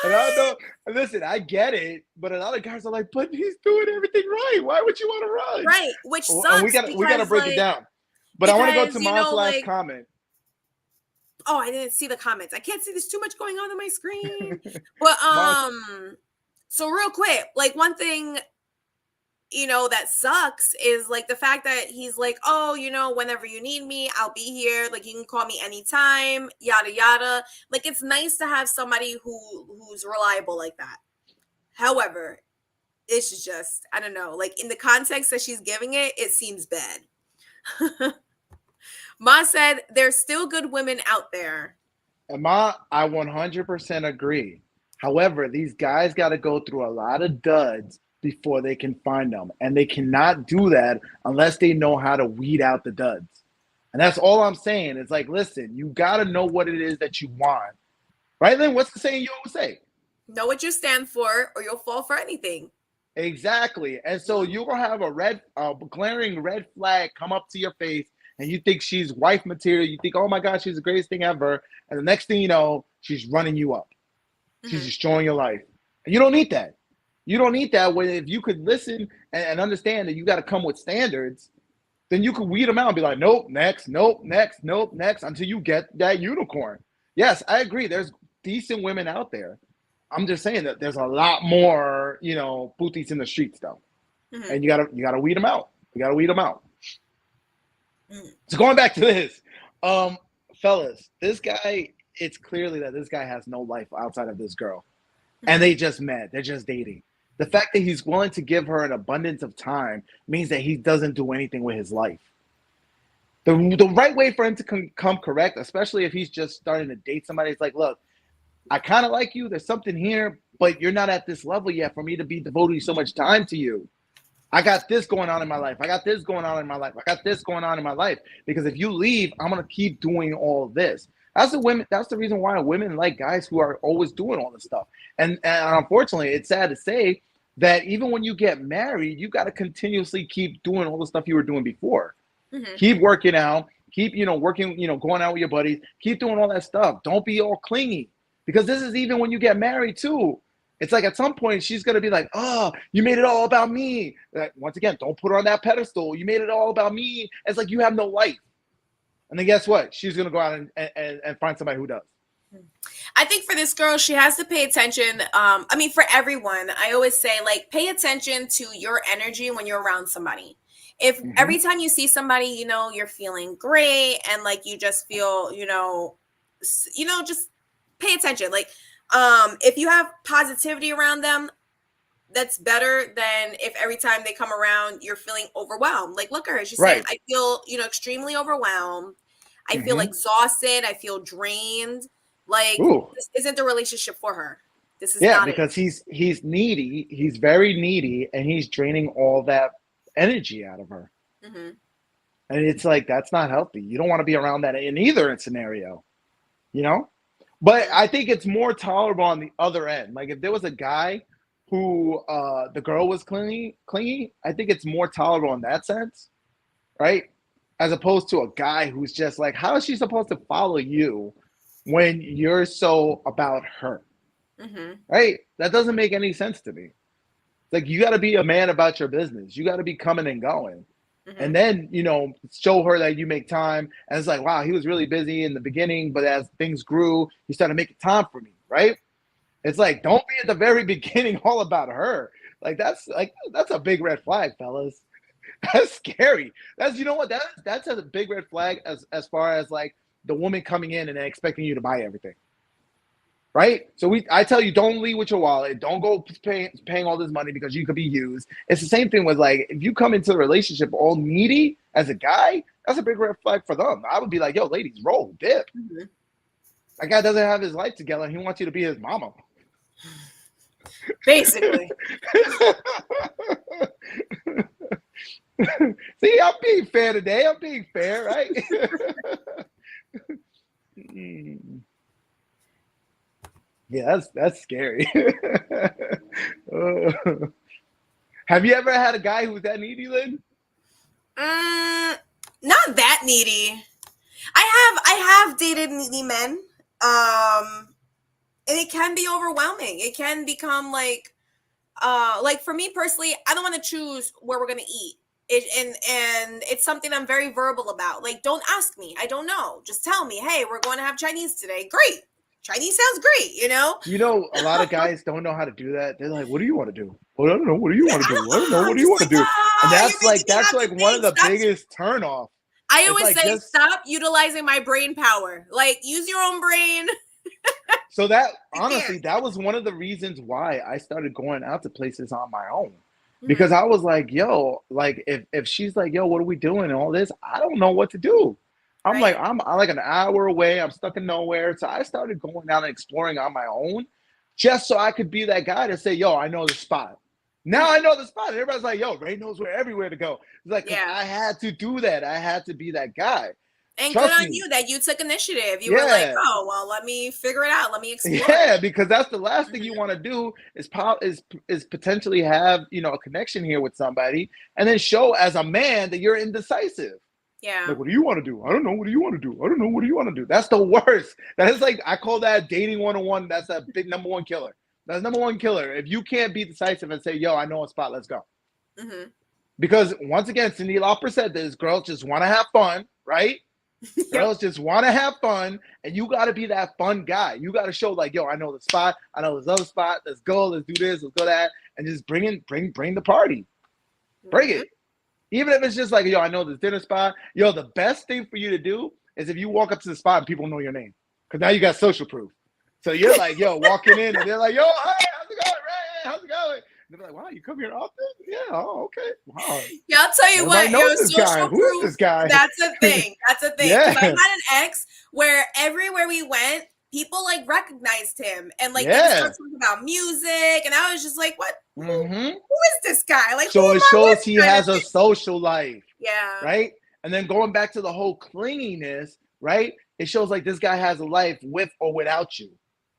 And I know, listen, I get it, but a lot of guys are like, but he's doing everything right. Why would you want to run? Right, which sucks. And we gotta break it down. But I want to go to Mom's last comment. Oh, I didn't see the comments. I can't see. There's too much going on my screen. But so real quick, one thing that sucks is the fact that he's oh, whenever you need me, I'll be here. You can call me anytime, yada yada. It's nice to have somebody who's reliable like that. However, it's just, I don't know, in the context that she's giving it, it seems bad. Ma said there's still good women out there. And Ma, I 100% agree. However, these guys got to go through a lot of duds before they can find them. And they cannot do that unless they know how to weed out the duds. And that's all I'm saying. It's listen, you got to know what it is that you want. Right, Lynn? What's the saying you always say? Know what you stand for or you'll fall for anything. Exactly. And so you're going to have a glaring red flag come up to your face and you think she's wife material. You think, oh my God, she's the greatest thing ever. And the next thing you know, she's running you up. She's destroying your life. And you don't need that. You don't need that. When if you could listen and understand that you got to come with standards, then you could weed them out and be like, nope, next, nope, next, nope, next, until you get that unicorn. Yes, I agree. There's decent women out there. I'm just saying that there's a lot more, booties in the streets though. And you gotta weed them out. You gotta weed them out. So going back to this, fellas, this guy, it's clearly that this guy has no life outside of this girl. And they just met. They're just dating. The fact that he's willing to give her an abundance of time means that he doesn't do anything with his life. The right way for him to come correct, especially if he's just starting to date somebody, it's look, I kind of like you. There's something here, but you're not at this level yet for me to be devoting so much time to you. I got this going on in my life. I got this going on in my life. I got this going on in my life. Because if you leave, I'm going to keep doing all of this. That's the reason why women like guys who are always doing all this stuff. And unfortunately, it's sad to say that even when you get married, you got to continuously keep doing all the stuff you were doing before. Keep working out, keep, working, going out with your buddies, keep doing all that stuff. Don't be all clingy, because this is even when you get married too. It's at some point she's going to be like, oh, you made it all about me. Once again, don't put her on that pedestal. You made it all about me. It's you have no life. And then guess what? She's going to go out and find somebody who does. I think for this girl, she has to pay attention. For everyone, I always say, pay attention to your energy when you're around somebody. If every time you see somebody, you're feeling great and you just feel, just pay attention. If you have positivity around them, that's better than if every time they come around, you're feeling overwhelmed. Look at her. She's saying, I feel, extremely overwhelmed. I feel exhausted. I feel drained. This isn't the relationship for her. This is not because he's needy. He's very needy, and he's draining all that energy out of her. And it's that's not healthy. You don't want to be around that in either scenario, But I think it's more tolerable on the other end. If there was a guy who the girl was clingy, I think it's more tolerable in that sense, right? As opposed to a guy who's just how is she supposed to follow you when you're so about her, Mm-hmm. right? That doesn't make any sense to me. Like, you got to be a man about your business. You got to be coming and going. Mm-hmm. And then, show her that you make time. And it's like, wow, he was really busy in the beginning, but as things grew, he started making time for me, right? It's like, don't be at the very beginning all about her. That's a big red flag, fellas. That's scary. That's, you know what? That's a big red flag as far as like the woman coming in and then expecting you to buy everything. Right? So I tell you, don't leave with your wallet. Don't go paying all this money because you could be used. It's the same thing with like, if you come into the relationship all needy as a guy, that's a big red flag for them. I would be like, yo, ladies, roll, dip. Mm-hmm. That guy doesn't have his life together and he wants you to be his mama. Basically. See, I'm being fair today. I'm being fair, right? Yeah, that's scary. Have you ever had a guy who was that needy, Lynn? Not that needy. I have dated needy men. And it can be overwhelming. It can become like for me personally, I don't want to choose where we're gonna eat. And it's something I'm very verbal about. Like, don't ask me. I don't know. Just tell me, hey, we're going to have Chinese today. Great. Chinese sounds great, You know, a lot of guys don't know how to do that. They're like, what do you want to do? Well, I don't know. What do you want to do? I don't know. What do you want to do? And that's like one of the biggest turnoff. I always say, stop utilizing my brain power. Like, use your own brain. So that, honestly, that was one of the reasons why I started going out to places on my own. Because I was like, yo, like if she's like, yo, what are we doing and all this, I don't know what to do. I'm like an hour away. I'm stuck in nowhere. So I started going out and exploring on my own just so I could be that guy to say, yo, I know the spot. Now I know the spot. And everybody's like, yo, Ray knows everywhere to go. It's like, I had to do that. I had to be that guy. And good on you that you took initiative. You were like, oh, well, let me figure it out. Let me explore. Yeah, because that's the last thing you want to do is potentially have, a connection here with somebody and then show as a man that you're indecisive. Yeah. Like, what do you want to do? I don't know. What do you want to do? I don't know. What do you want to do? That's the worst. That is like, I call that dating 101. That's a big number one killer. That's number one killer. If you can't be decisive and say, yo, I know a spot, let's go. Mm-hmm. Because once again, Cyndi Lauper said this, girls just want to have fun, right? Girls just want to have fun, and you got to be that fun guy. You got to show like, yo, I know the spot. I know this other spot. Let's go. Let's do this. Let's go that, and just bring the party. Bring it. Even if it's just like, yo, I know this dinner spot. Yo, the best thing for you to do is if you walk up to the spot and people know your name, because now you got social proof. So you're like, yo, walking in, and they're like, yo, hey, how's it going, Ray? How's it going? They're like, wow, you come here often? Yeah, oh, okay. Wow. Yeah, I'll tell you what, social proof, who is this guy? That's a thing. That's a thing. Yeah. I had an ex where everywhere we went, people like recognized him and like they would start talking about music, and I was just like, what? Who is this guy? Like, so it shows he has a social life. Yeah. Right? And then going back to the whole clinginess, right? It shows like this guy has a life with or without you.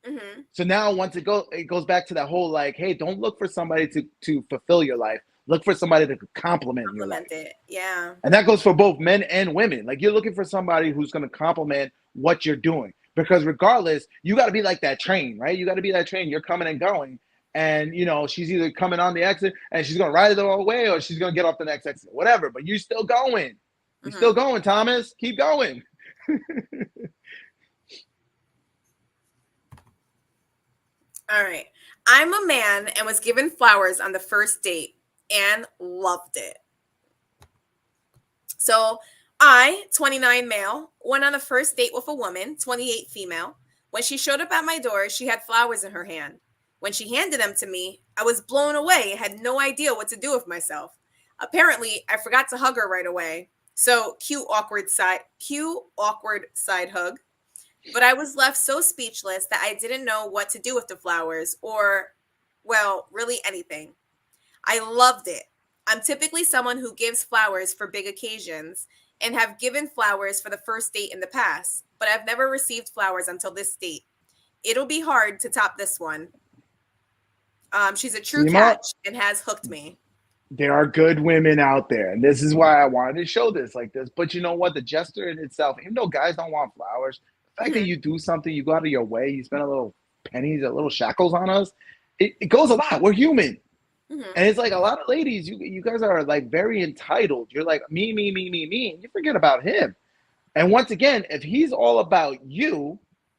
Mm-hmm. So now once it goes back to that whole like, hey, don't look for somebody to fulfill your life. Look for somebody to complement your life. It. Yeah. And that goes for both men and women. Like, you're looking for somebody who's going to complement what you're doing. Because regardless, you got to be like that train, right? You got to be that train. You're coming and going. And, she's either coming on the exit and she's going to ride it the whole way or she's going to get off the next exit. Whatever. But you're still going. You're still going, Thomas. Keep going. All right. I'm a man and was given flowers on the first date and loved it. So I, 29 male, went on a first date with a woman, 28 female. When she showed up at my door, she had flowers in her hand. When she handed them to me, I was blown away and had no idea what to do with myself. Apparently, I forgot to hug her right away. So cute, awkward side hug. But I was left so speechless that I didn't know what to do with the flowers or, well, really anything. I loved it. I'm typically someone who gives flowers for big occasions and have given flowers for the first date in the past, but I've never received flowers until this date. It'll be hard to top this one. She's a true catch and has hooked me. There are good women out there, and this is why I wanted to show this like this. But you know what? The gesture in itself, even though guys don't want flowers, the fact that you do something, you go out of your way, you spend a little pennies, a little shackles on us, it goes a lot. We're human. Mhm. And it's like a lot of ladies, you guys are like very entitled. You're like me, me, me, me, me, and you forget about him. And once again, if he's all about you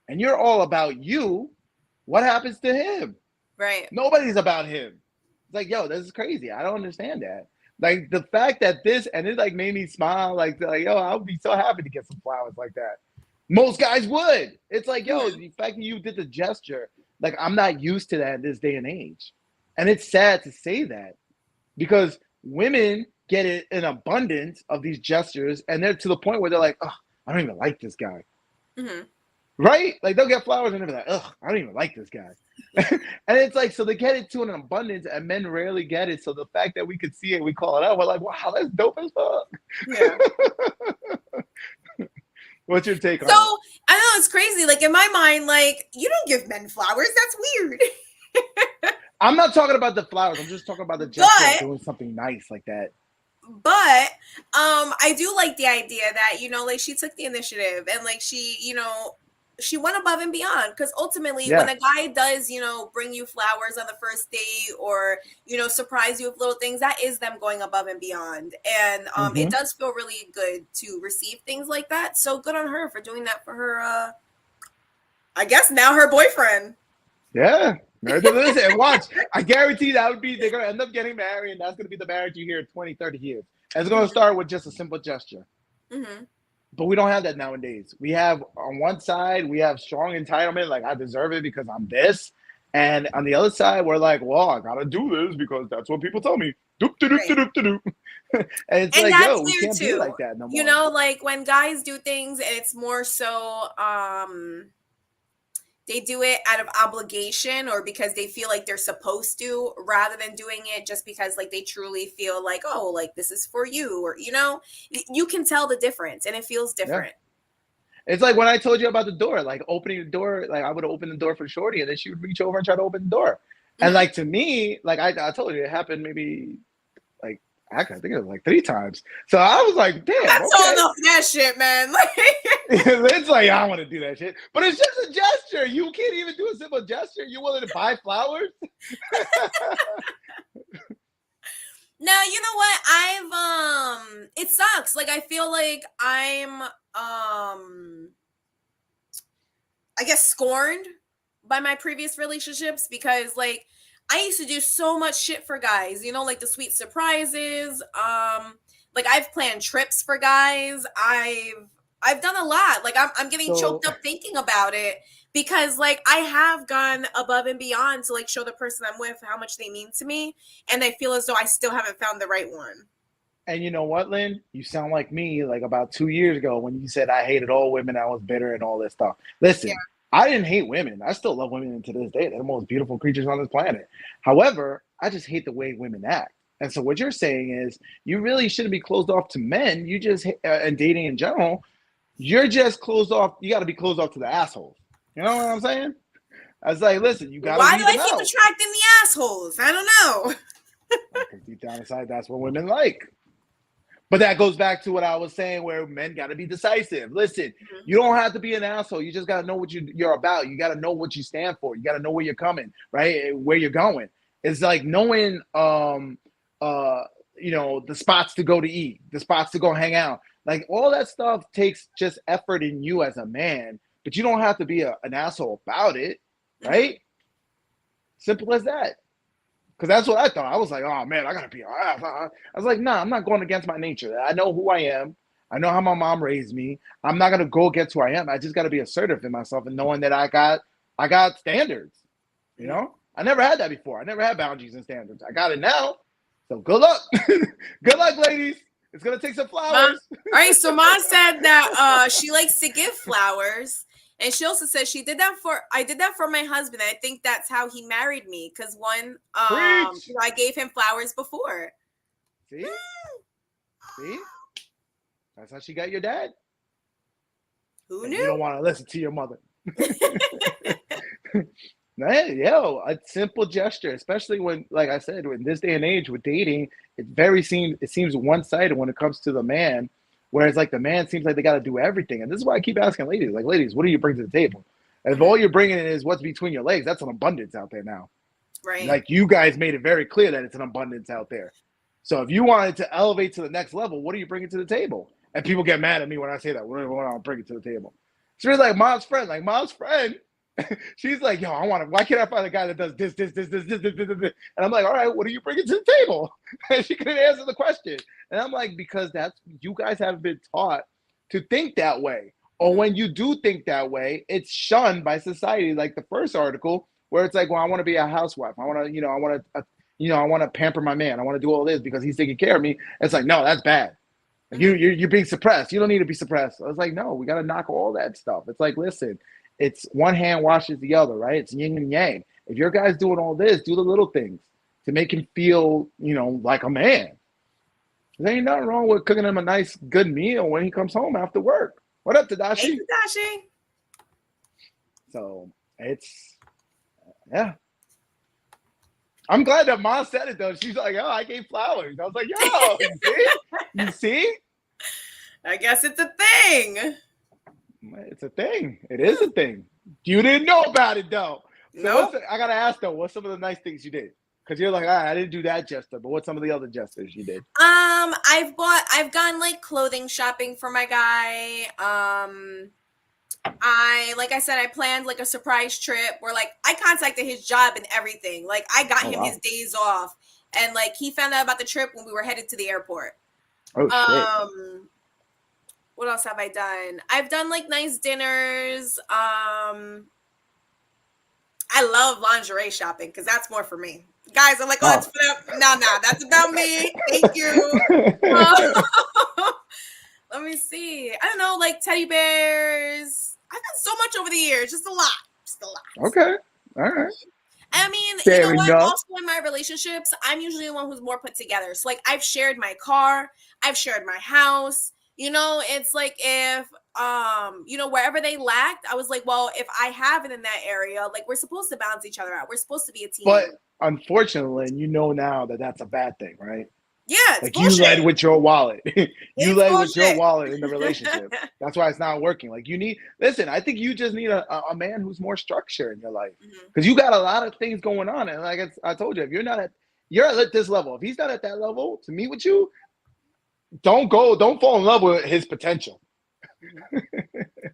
and you're all about you, what happens to him? Right. Nobody's about him. It's like, yo, this is crazy. I don't understand that. Like the fact that this, and it like made me smile, like yo, I would be so happy to get some flowers like that. Most guys would. It's like, yo, the fact that you did the gesture, like I'm not used to that in this day and age. And it's sad to say that because women get it in abundance of these gestures, and they're to the point where they're like, oh, I don't even like this guy. Mm-hmm. Right? Like they'll get flowers and they'll be like, ugh, I don't even like this guy. And it's like, so they get it to an abundance and men rarely get it. So the fact that we could see it, we call it out, we're like, wow, that's dope as fuck. Yeah. What's your take on So it? I know it's crazy. Like in my mind, like you don't give men flowers. That's weird. I'm not talking about the flowers. I'm just talking about the gesture of doing something nice like that. But I do like the idea that, you know, like she took the initiative and like she, you know, she went above and beyond, because ultimately when a guy does, you know, bring you flowers on the first date or, you know, surprise you with little things, that is them going above and beyond. And it does feel really good to receive things like that. So good on her for doing that for her, I guess now her boyfriend. Yeah. Listen, and watch. I guarantee that would be, they're going to end up getting married, and that's going to be the marriage you hear in 20, 30 years. And it's going to start with just a simple gesture. Mm-hmm. But we don't have that nowadays. We have, on one side, we have strong entitlement, like I deserve it because I'm this. And on the other side, we're like, well, I got to do this because that's what people tell me. Doop, doop, doop, doop, doop, doop. And it's like, yo, we can't be like that no more. You know, like when guys do things, and it's more so they do it out of obligation or because they feel like they're supposed to, rather than doing it just because like they truly feel like, oh, like this is for you, or, you know, you can tell the difference and it feels different. Yeah. It's like when I told you about the door, like opening the door, like I would open the door for Shorty and then she would reach over and try to open the door. And like to me, like I told you, it happened maybe like, I think it was like 3 times. So I was like, damn. That's all enough that shit, man. It's like, I don't want to do that shit. But it's just a gesture. You can't even do a simple gesture. You willing to buy flowers? No, you know what? It sucks. Like I feel like I'm I guess scorned by my previous relationships, because like I used to do so much shit for guys, you know, like the sweet surprises. Like I've planned trips for guys. I've done a lot. Like I'm getting choked up thinking about it, because like I have gone above and beyond to like show the person I'm with how much they mean to me, and I feel as though I still haven't found the right one. And you know what, Lynn? You sound like me like about 2 years ago when you said I hated all women, I was bitter and all this stuff. Listen, I didn't hate women. I still love women to this day. They're the most beautiful creatures on this planet. However, I just hate the way women act. And so what you're saying is you really shouldn't be closed off to men. You just, and dating in general, you're just closed off. You got to be closed off to the assholes. You know what I'm saying? I was like, listen, you got to. Why do I keep attracting the assholes? I don't know. Because deep down inside, that's what women like. But that goes back to what I was saying, where men got to be decisive. Listen, you don't have to be an asshole. You just got to know what you're about. You got to know what you stand for. You got to know where you're coming, right? Where you're going. It's like knowing, you know, the spots to go to eat, the spots to go hang out. Like all that stuff takes just effort in you as a man, but you don't have to be an asshole about it, right? Simple as that. Because that's what I thought. I was like, oh, man, I got to be. I was like, nah, I'm not going against my nature. I know who I am. I know how my mom raised me. I'm not going to go against who I am. I just got to be assertive in myself and knowing that I got standards. You know? I never had that before. I never had boundaries and standards. I got it now. So good luck. Good luck, ladies. It's going to take some flowers. All right. So Ma said that she likes to give flowers. And she also says I did that for my husband. I think that's how he married me. Because you know, I gave him flowers before. See? That's how she got your dad. Who and knew? You don't want to listen to your mother. Man, yo, a simple gesture, especially when, like I said, in this day and age with dating, it seems one-sided when it comes to the man. Whereas like the man seems like they got to do everything. And this is why I keep asking ladies, like, ladies, what do you bring to the table? And if all you're bringing is what's between your legs, that's an abundance out there now. Right. Like you guys made it very clear that it's an abundance out there. So if you wanted to elevate to the next level, what are you bringing to the table? And people get mad at me when I say that. What do I bring it to the table? It's really like Mom's friend. Like Mom's friend, she's like, yo, why can't I find a guy that does this? And I'm like, all right, what are you bringing to the table? And she couldn't answer the question. And I'm like, because you guys haven't been taught to think that way. Or when you do think that way, it's shunned by society. Like the first article, where it's like, well, I want to be a housewife. I want to pamper my man. I want to do all this because he's taking care of me. It's like, no, that's bad. You're being suppressed. You don't need to be suppressed. I was like, no, we got to knock all that stuff. It's like, listen, it's one hand washes the other, right? It's yin and yang. If your guy's doing all this, do the little things to make him feel, like a man. There ain't nothing wrong with cooking him a nice, good meal when he comes home after work. What up, Tadashi? Hey, Tadashi. So yeah. I'm glad that Mom said it though. She's like, oh, I gave flowers. I was like, yo, you see? I guess it's a thing. It's a thing. It is a thing. You didn't know about it though. So Nope. I gotta ask though, what's some of the nice things you did? Because you're like, all right, I didn't do that gesture, but what's some of the other gestures you did? I've gone like clothing shopping for my guy. Like I said, I planned like a surprise trip where like I contacted his job and everything. Like I got him his days off, and like he found out about the trip when we were headed to the airport. Oh shit. What else have I done? I've done like nice dinners. I love lingerie shopping because that's more for me. Guys, I'm like, oh, it's no, that's about me. Thank you. Let me see. I don't know, like teddy bears. I've done so much over the years, just a lot. Okay, all right. I mean, Fair you know what? enough. Also in my relationships, I'm usually the one who's more put together. So like I've shared my car, I've shared my house. It's like if wherever they lacked, I was like, well, if I have it in that area, like we're supposed to balance each other out. We're supposed to be a team. But unfortunately, now that that's a bad thing, right? Yeah, it's like bullshit. You led with your wallet. You led with your bullshit. wallet in the relationship. That's why it's not working. Like I think you just need a man who's more structured in your life. Because you got a lot of things going on. And like I told you, if you're at this level. If he's not at that level to meet with you, don't fall in love with his potential.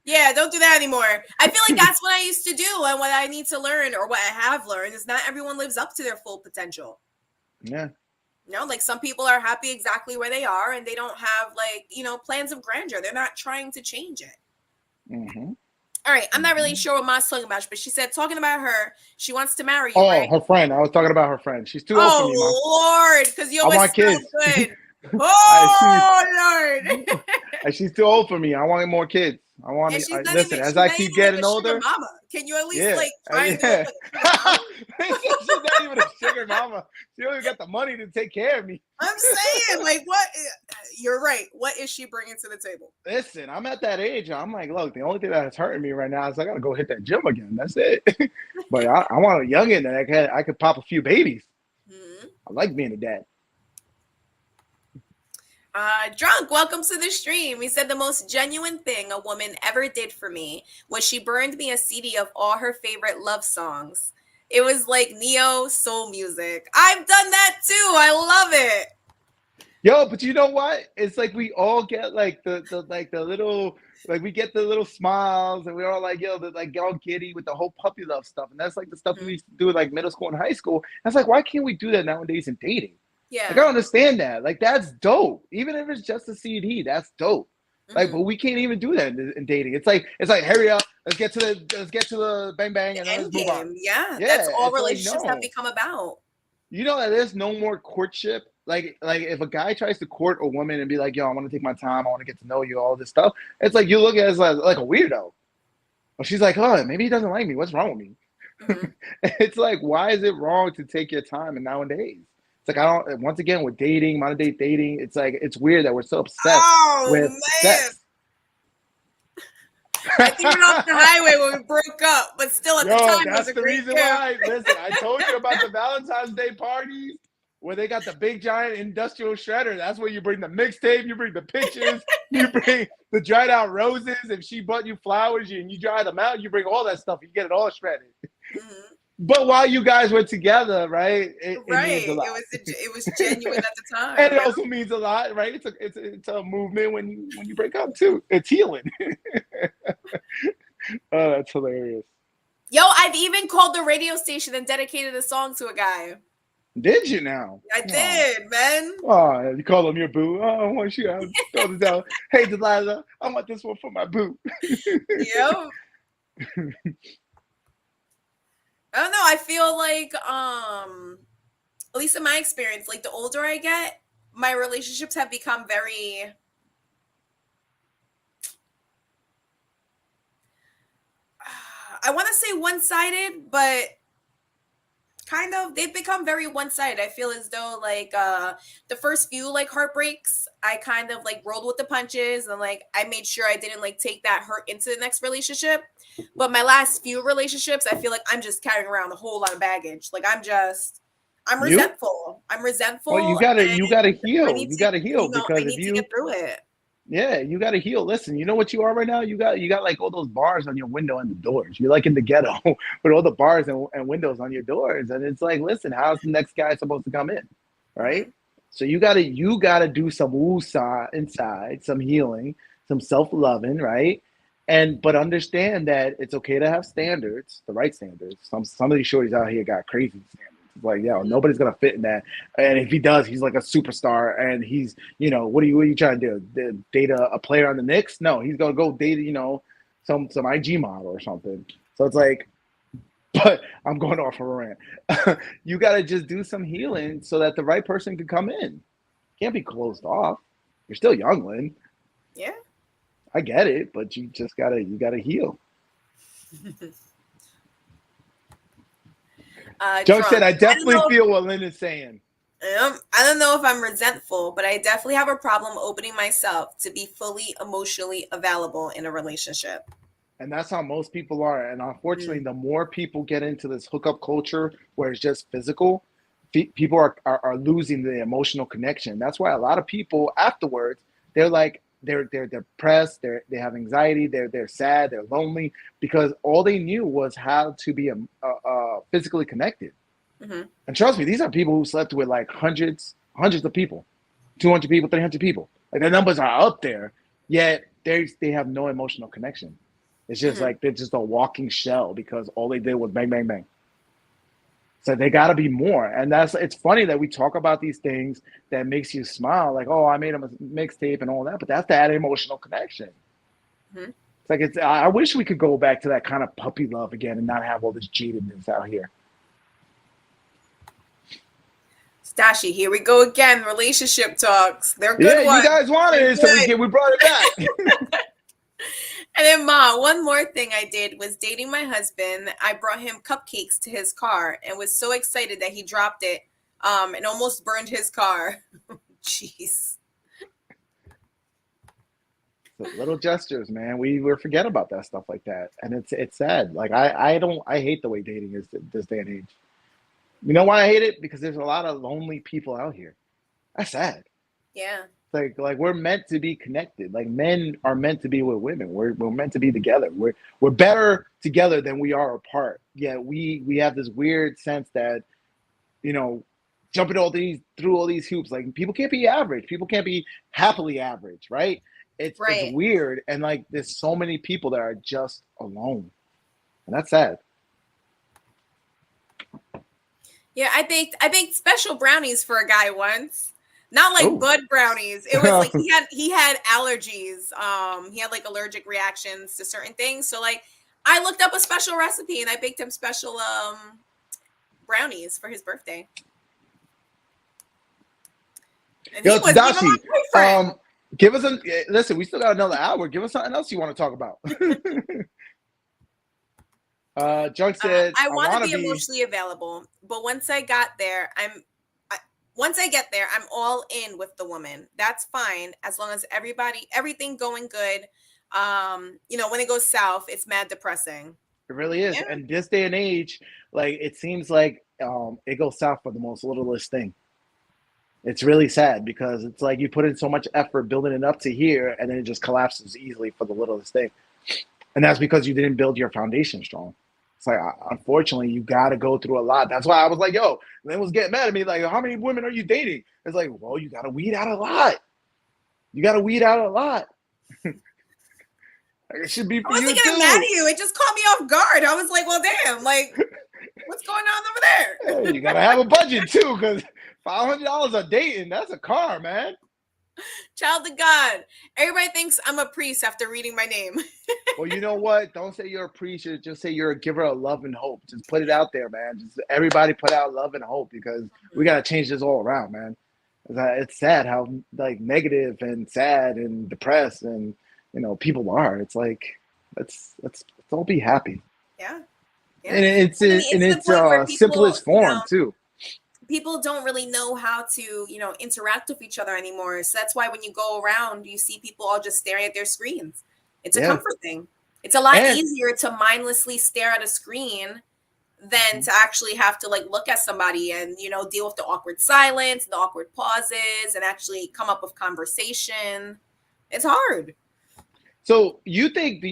Yeah, don't do that anymore. I feel like that's what I used to do, and what I need to learn, or what I have learned, is not everyone lives up to their full potential. Yeah. Like some people are happy exactly where they are, and they don't have plans of grandeur. They're not trying to change it. Mm-hmm. All right, I'm not really sure what Ma's talking about, but she said talking about her, she wants to marry you. Oh, right? Her friend. I was talking about her friend. She's too old for me, Ma. Oh Lord, because you always want sound kids. good. Oh Lord. She's too old for me. I want more kids. Listen, as I keep getting older. Mama. Can you at least try and do it? She's not even a sugar mama. She don't even got the money to take care of me. I'm saying, what? You're right. What is she bringing to the table? Listen, I'm at that age. I'm like, look, the only thing that's hurting me right now is I gotta go hit that gym again. That's it. But I want a youngin that I could pop a few babies. Mm-hmm. I like being a dad. Drunk, welcome to the stream. He said the most genuine thing a woman ever did for me was she burned me a CD of all her favorite love songs. It was like neo soul music. I've done that too. I love it. Yo, but you know what? It's like we all get like the little, like we get the little smiles, and we're all like, yo, all giddy with the whole puppy love stuff, and that's like the stuff we used to do in like middle school and high school. And it's like, why can't we do that nowadays in dating? Yeah, like, I don't understand that. Like, that's dope. Even if it's just a CD, that's dope. Like, but we can't even do that in dating. It's like hurry up, let's get to the bang bang, and let's move on. Yeah, that's all relationships have become about. You know that there's no more courtship. Like if a guy tries to court a woman and be like, yo, I want to take my time, I want to get to know you, all this stuff. It's like you look at it as like a weirdo. Or she's like, oh, maybe he doesn't like me. What's wrong with me? Mm-hmm. It's like, why is it wrong to take your time? And nowadays, it's like once again with dating, modern day dating, it's like it's weird that we're so obsessed with sex. I think we're off the highway when we broke up, but still at the time that's was a the great reason gift. why. Listen, I told you about the Valentine's Day parties where they got the big giant industrial shredder. That's where you bring the mixtape, you bring the pictures, you bring the dried out roses. If she bought you flowers and you dry them out, you bring all that stuff. You get it all shredded. Mm-hmm. But while you guys were together, right, it means a lot. It was genuine at the time. And it also means a lot, right? It's a movement when you break up too. It's healing. Oh, that's hilarious. Yo, I've even called the radio station and dedicated a song to a guy. Did you now? I did, man. Oh, you call him your boo. Oh, I want you to throw this out. Hey, Delilah, I want this one for my boo. Yep. I don't know. I feel like, at least in my experience, like the older I get, my relationships have become very, I want to say one-sided, but kind of, they've become very one-sided. I feel as though like the first few like heartbreaks, I kind of like rolled with the punches and like I made sure I didn't like take that hurt into the next relationship. But my last few relationships, I feel like I'm just carrying around a whole lot of baggage. Like I'm resentful. I'm resentful. Well, you gotta heal. You gotta heal because I need to get through it. Yeah, you gotta heal. Listen, you know what you are right now? You got like all those bars on your window and the doors. You're like in the ghetto with all the bars and windows on your doors. And it's like, listen, how's the next guy supposed to come in? Right? Mm-hmm. So you gotta do some woosah inside, some healing, some self-loving, right? But understand that it's okay to have standards, the right standards. Some of these shorties out here got crazy standards. It's like, yeah, nobody's gonna fit in that. And if he does, he's like a superstar. And he's, what are you trying to do? Date a player on the Knicks? No, he's gonna go date, some IG model or something. So it's like, but I'm going off of a rant. You gotta just do some healing so that the right person can come in. Can't be closed off. You're still young, Lynn. Yeah. I get it, but you gotta heal. Junk said, I definitely feel what Lynn is saying. I don't know if I'm resentful, but I definitely have a problem opening myself to be fully emotionally available in a relationship. And that's how most people are. And unfortunately, the more people get into this hookup culture where it's just physical, people are losing the emotional connection. That's why a lot of people afterwards, they're like, they're depressed, they have anxiety, they're sad, they're lonely, because all they knew was how to be physically connected. Mm-hmm. And trust me, these are people who slept with like hundreds of people, 200 people, 300 people. Like the numbers are up there, yet they have no emotional connection. It's just like they're just a walking shell because all they did was bang, bang, bang. So they got to be more. And it's funny that we talk about these things that makes you smile, like, oh, I made him a mixtape and all that, but that's that emotional connection. Mm-hmm. It's like, I wish we could go back to that kind of puppy love again and not have all this jadedness out here. Stashy, here we go again. Relationship talks. They're good ones. You guys wanted it, so we brought it back. And then, Ma, one more thing I did was dating my husband. I brought him cupcakes to his car and was so excited that he dropped it and almost burned his car. Jeez. So little gestures, man. We forget about that stuff like that. And it's sad. Like, I hate the way dating is this day and age. You know why I hate it? Because there's a lot of lonely people out here. That's sad. Yeah. Like we're meant to be connected. Like men are meant to be with women. We're meant to be together. We're better together than we are apart. Yeah, we have this weird sense that, jumping through all these hoops. Like people can't be average. People can't be happily average, right? It's weird. And like there's so many people that are just alone. And that's sad. Yeah, I baked special brownies for a guy once. Not like bud brownies. It was like he had allergies. He had like allergic reactions to certain things. So like I looked up a special recipe and I baked him special brownies for his birthday. And yo, Tadashi, give us listen, we still got another hour. Give us something else you want to talk about. Junk said I want to be emotionally available, but once I get there, I'm all in with the woman. That's fine as long as everything going good. When it goes south, it's mad depressing. It really is. Yeah. And this day and age, like it seems like it goes south for the most littlest thing. It's really sad because it's like you put in so much effort building it up to here, and then it just collapses easily for the littlest thing. And that's because you didn't build your foundation strong. It's like, unfortunately, you got to go through a lot. That's why I was like, yo, Lynn was getting mad at me. Like, how many women are you dating? It's like, well, you got to weed out a lot. You got to weed out a lot. It should be for I wasn't you getting too. mad at you. It just caught me off guard. I was like, well, damn, like, what's going on over there? Hey, you got to have a budget too, because $500 a dating, that's a car, man. Child of God. Everybody thinks I'm a priest after reading my name. Well, you know what? Don't say you're a preacher. Just say you're a giver of love and hope. Just put it out there, man. Just everybody put out love and hope, because we got to change this all around, man. It's sad how like negative and sad and depressed and people are. It's like let's all be happy. Yeah. And it's I mean, in to the its point where people, simplest form too. People don't really know how to, interact with each other anymore. So that's why when you go around, you see people all just staring at their screens. It's a comfort thing. It's a lot easier to mindlessly stare at a screen than to actually have to like look at somebody and, deal with the awkward silence, the awkward pauses, and actually come up with conversation. It's hard. So do you think,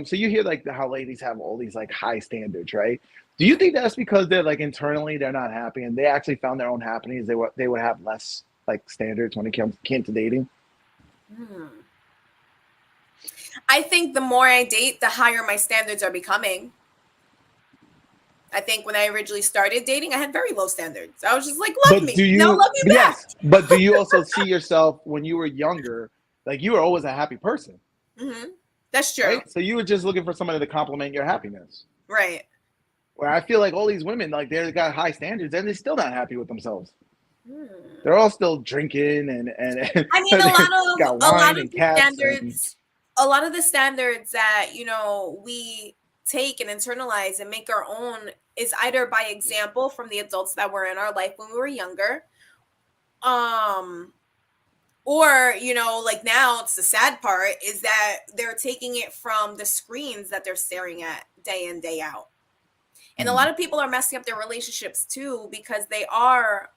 so you hear like how ladies have all these like high standards, right? Do you think that's because they're like internally they're not happy and they actually found their own happiness? They would have less like standards when it came to dating? I think the more I date, the higher my standards are becoming. I think when I originally started dating, I had very low standards. I was just like, love me. Now love me back. Yes, but do you also see yourself when you were younger, like you were always a happy person? Mm-hmm. That's true. Right? So you were just looking for somebody to compliment your happiness. Right. Where I feel like all these women, like they've got high standards and they're still not happy with themselves. They're all still drinking and I mean, a lot of the standards that, we take and internalize and make our own is either by example from the adults that were in our life when we were younger. Or, like now it's the sad part is that they're taking it from the screens that they're staring at day in, day out. And a lot of people are messing up their relationships too, because they are,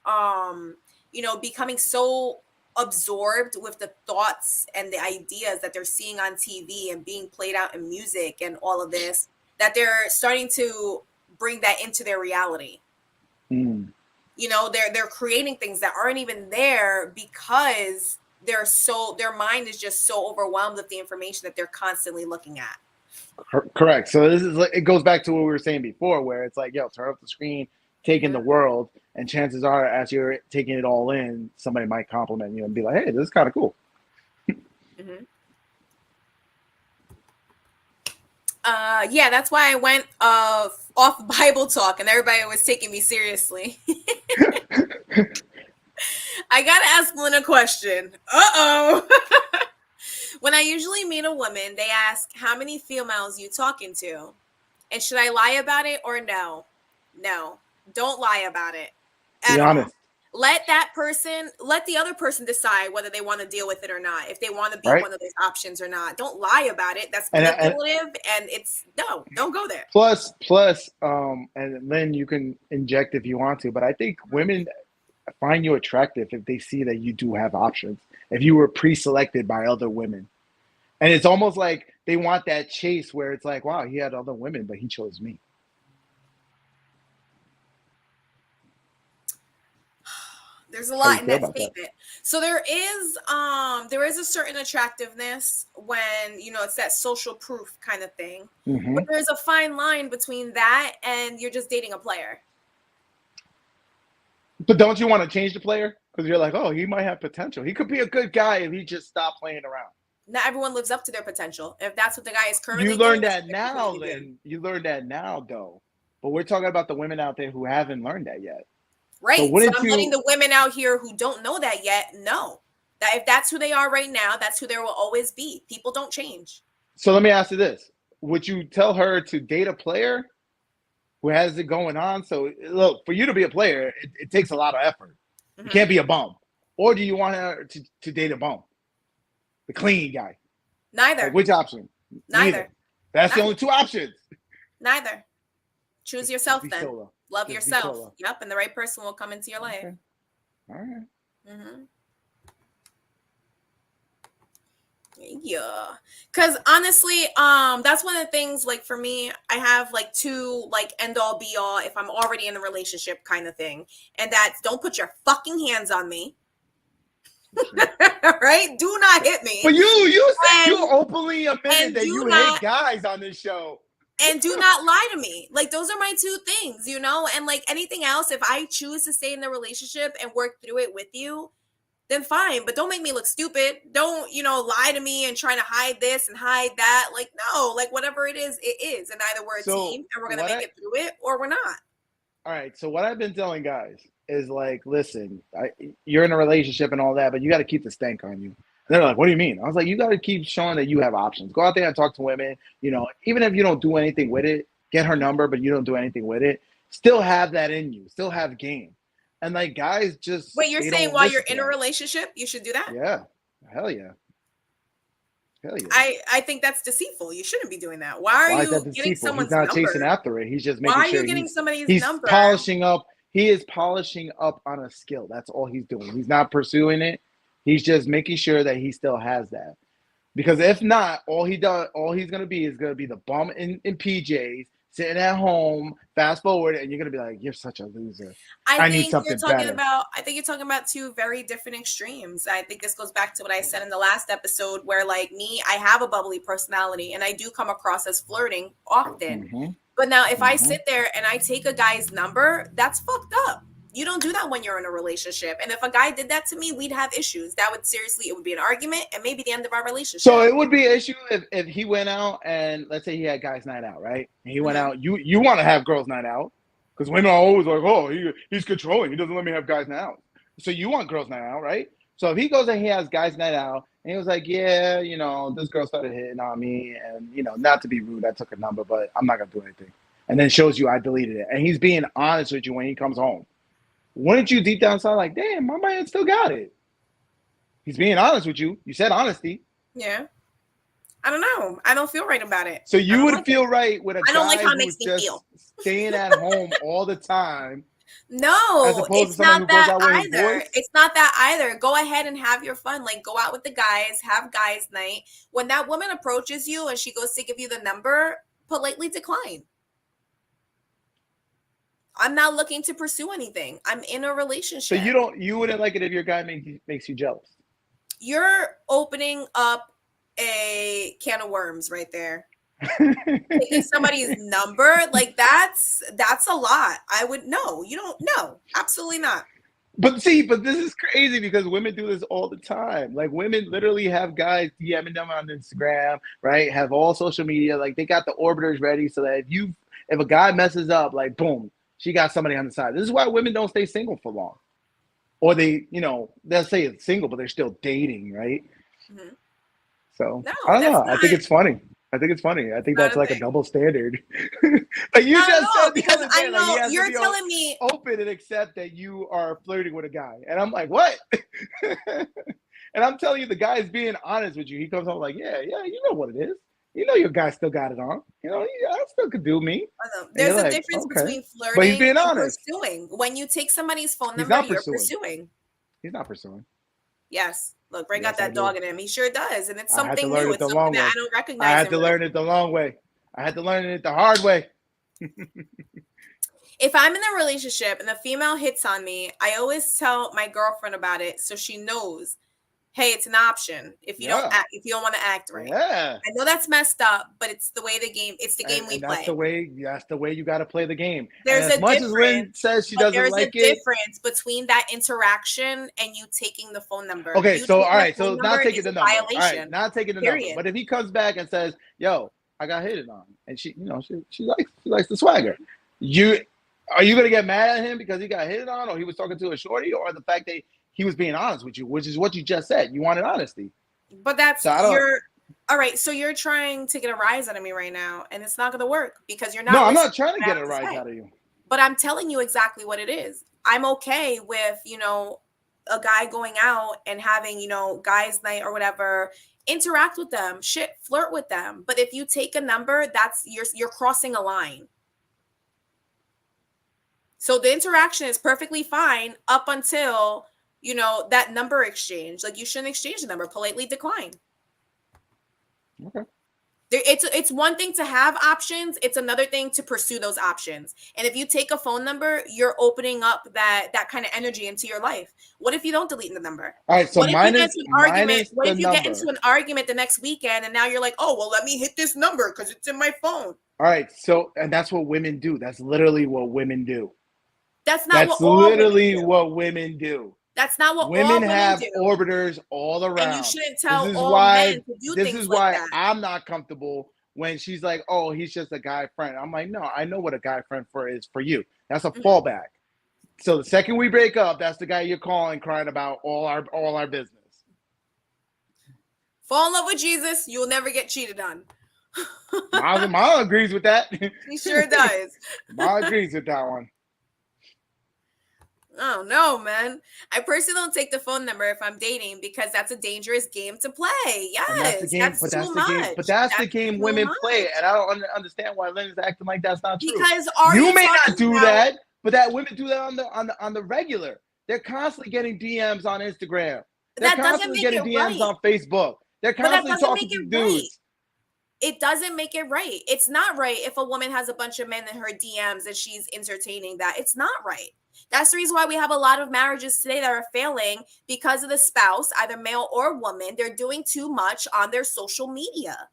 becoming so absorbed with the thoughts and the ideas that they're seeing on TV and being played out in music and all of this, that they're starting to bring that into their reality. They're creating things that aren't even there because their mind is just so overwhelmed with the information that they're constantly looking at. Correct. So this is like, it goes back to what we were saying before, where it's like, yo, turn off the screen, take in the world, and chances are, as you're taking it all in, somebody might compliment you and be like, hey, this is kind of cool. Yeah, that's why I went off Bible talk and everybody was taking me seriously. I gotta ask Lynn a question. When I usually meet a woman, they ask how many females you talking to, and should I lie about it or no? No, don't lie about it. Be honest. Let the other person decide whether they want to deal with it or not. If they want to be one of those options or not. Don't lie about it. That's manipulative, and it's don't go there. Plus, and then you can inject if you want to, but I think women find you attractive if they see that you do have options. If you were pre-selected by other women. And it's almost like they want that chase where it's like, wow, he had other women, but he chose me. There's a lot in that statement. So there is a certain attractiveness when, it's that social proof kind of thing. But there's a fine line between that and you're just dating a player. But don't you want to change the player? Because you're like, oh, he might have potential. He could be a good guy if he just stopped playing around. Not everyone lives up to their potential. If that's what the guy is currently doing. You learned that now, then. You learned that now, though. But we're talking about the women out there who haven't learned that yet. Right. So I'm letting the women out here who don't know that yet know that if that's who they are right now, that's who there will always be. People don't change. So let me ask you this. Would you tell her to date a player who has it going on? So, look, for you to be a player, it takes a lot of effort. You can't be a bum. Or do you want her to date a bum? The clean guy? Neither. Like, which option? Neither. That's the only two options. Neither. Choose yourself then. Solo. Love yourself. Yep. And the right person will come into your life. All right. Mm-hmm. Yeah, because honestly, that's one of the things. Like for me, I have like two like end all be all if I'm already in a relationship kind of thing, and that's don't put your fucking hands on me. Right? Do not hit me. But you said you And openly admitted and that do you hate not guys on this show. and do not lie to me. Like those are my two things, you know? And like anything else, if I choose to stay in the relationship and work through it with you, then fine. But don't make me look stupid. Don't, lie to me and trying to hide this and hide that. Like, no, like whatever it is, it is. And either we're a So team and we're gonna what make I it through it or we're not. all right, so what I've been telling guys is like, listen, you're in a relationship and all that, but you got to keep the stank on you. And they're like, what do you mean? I was like, you got to keep showing that you have options. Go out there and talk to women. Even if you don't do anything with it, get her number, but you don't do anything with it. Still have that in you. Still have game. And like guys, just Wait, you're they saying don't while listen you're to in a that. relationship, you should do that? Yeah, hell yeah, hell yeah. I think that's deceitful. You shouldn't be doing that. Why are Why is that you getting deceitful? He's someone's not number? chasing after it. He's just Why making are sure you getting somebody's he's number? polishing up. He is polishing up on a skill. That's all he's doing. He's not pursuing it. He's just making sure that he still has that. Because if not, all he's gonna be is gonna be the bum in PJs, sitting at home, fast forward, and you're gonna be like, you're such a loser. I need something better. I think you're talking about two very different extremes. I think this goes back to what I said in the last episode where like me, I have a bubbly personality and I do come across as flirting often. Mm-hmm. But now if I sit there and I take a guy's number, that's fucked up. You don't do that when you're in a relationship. And if a guy did that to me, we'd have issues. It would be an argument and maybe the end of our relationship. So it would be an issue if he went out and let's say he had guys' night out, right? And he went out. You want to have girls' night out because women are always like, oh, he's controlling. He doesn't let me have guys' night out. So you want girls' night out, right? So if he goes and he has guys' night out and he was like, yeah, this girl started hitting on me and, not to be rude, I took her number, but I'm not going to do anything. And then shows you I deleted it. And he's being honest with you when he comes home. Wouldn't you deep down inside like, damn, my man still got it? He's being honest with you. You said honesty. Yeah. I don't know. I don't feel right about it. So you would feel right with a I don't guy like how it who's makes me just feel. staying at home all the time. No, as opposed it's to someone not who goes that out with his either. boys? It's not that either. Go ahead and have your fun. Like go out with the guys, have guys' night. When that woman approaches you and she goes to give you the number, politely decline. I'm not looking to pursue anything. I'm in a relationship. So you wouldn't like it if your guy makes you jealous. You're opening up a can of worms right there. Taking somebody's number, like that's a lot. I would you don't know. Absolutely not. But this is crazy because women do this all the time. Like women literally have guys DMing them on Instagram, right? Have all social media. Like they got the orbiters ready so that if a guy messes up, like boom, she got somebody on the side. This is why women don't stay single for long. Or they, they'll say it's single, but they're still dating, right? Mm-hmm. So I don't know. I think it's funny. I think that's like a double standard. Like you just said the other day, like you're telling me open and accept that you are flirting with a guy, and I'm like, what? And I'm telling you, the guy is being honest with you. He comes home like, yeah, you know what it is. Your guy still got it on. I still could do me. There's a difference between flirting and pursuing. When you take somebody's phone number, you're pursuing. He's not pursuing. Yes. Look, Ray got that dog in him. He sure does. And it's something new. It's something that I don't recognize. I had to learn it the long way. I had to learn it the hard way. If I'm in a relationship and the female hits on me, I always tell my girlfriend about it so she knows, hey, it's an option if you don't want to act right. Yeah. I know that's messed up, but it's the way the game we play. That's the way you got to play the game. There's as much as Lynn says she doesn't like it. There's a difference between that interaction and you taking the phone number. Okay, so all right, so not taking the number. Violation. All right, not taking the number. But if he comes back and says, "Yo, I got hit on," and she likes the swagger, are you gonna get mad at him because he got hit on, or he was talking to a shorty, or the fact that he was being honest with you, which is what you just said. You wanted honesty. But that's all right. So you're trying to get a rise out of me right now, and it's not going to work because you're not. No, I'm not trying to get a rise out of you. But I'm telling you exactly what it is. I'm okay with a guy going out and having guys' night or whatever. Interact with them, flirt with them. But if you take a number, that's you're crossing a line. So the interaction is perfectly fine up until that number exchange. Like, you shouldn't exchange the number. Politely decline. Okay. It's one thing to have options. It's another thing to pursue those options. And if you take a phone number, you're opening up that kind of energy into your life. What if you don't delete the number? All right. So What if you get into an argument? What if you get number. into an argument the next weekend and now you're like, oh, well, let me hit this number because it's in my phone. All right. So, and that's what women do. That's literally what women do. That's not That's what all literally women do. what women do. That's not what all Women women have do. orbiters all around. And you shouldn't tell This is all why- men to do This things is like why that. I'm not comfortable when she's like, "Oh, he's just a guy friend." I'm like, "No, I know what a guy friend is for you. That's a fallback." So the second we break up, that's the guy you're calling, crying about all our business. Fall in love with Jesus, you'll never get cheated on. Ma agrees with that. He sure does. Ma agrees with that one. Oh no, man. I personally don't take the phone number if I'm dating because that's a dangerous game to play. Yes, And that's the game. that's But that's too the game. much. But that's the game too women much. play, and I don't understand why Lynn's acting like that's not true. Because You may not do that, but that women do that on the regular. They're constantly getting DMs on Instagram. They're That doesn't constantly make getting it DMs right. on Facebook. They're But that constantly doesn't talking make to it dudes. right. It doesn't make it right. It's not right if a woman has a bunch of men in her DMs and she's entertaining that. It's not right. That's the reason why we have a lot of marriages today that are failing because of the spouse, either male or woman. They're doing too much on their social media.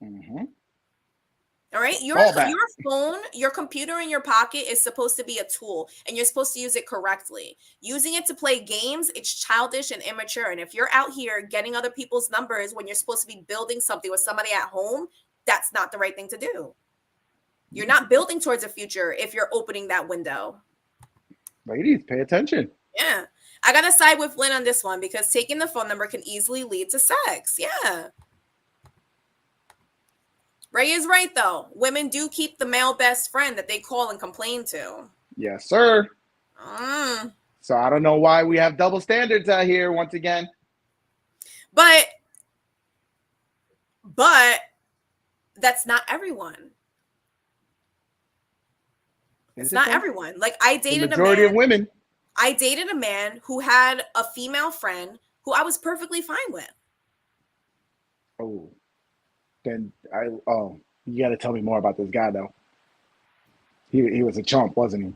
Mm-hmm. All right. Your phone, your computer in your pocket is supposed to be a tool and you're supposed to use it correctly. Using it to play games, it's childish and immature. And if you're out here getting other people's numbers when you're supposed to be building something with somebody at home, that's not the right thing to do. You're not building towards a future if you're opening that window. Ladies, pay attention. Yeah. I got to side with Lynn on this one because taking the phone number can easily lead to sex. Yeah. Ray is right, though. Women do keep the male best friend that they call and complain to. Yes, sir. Mm. So I don't know why we have double standards out here once again. But that's not everyone. It's not everyone. Like, I dated the majority of women. I dated a man who had a female friend who I was perfectly fine with. Oh, then you got to tell me more about this guy though. He was a chump, wasn't he?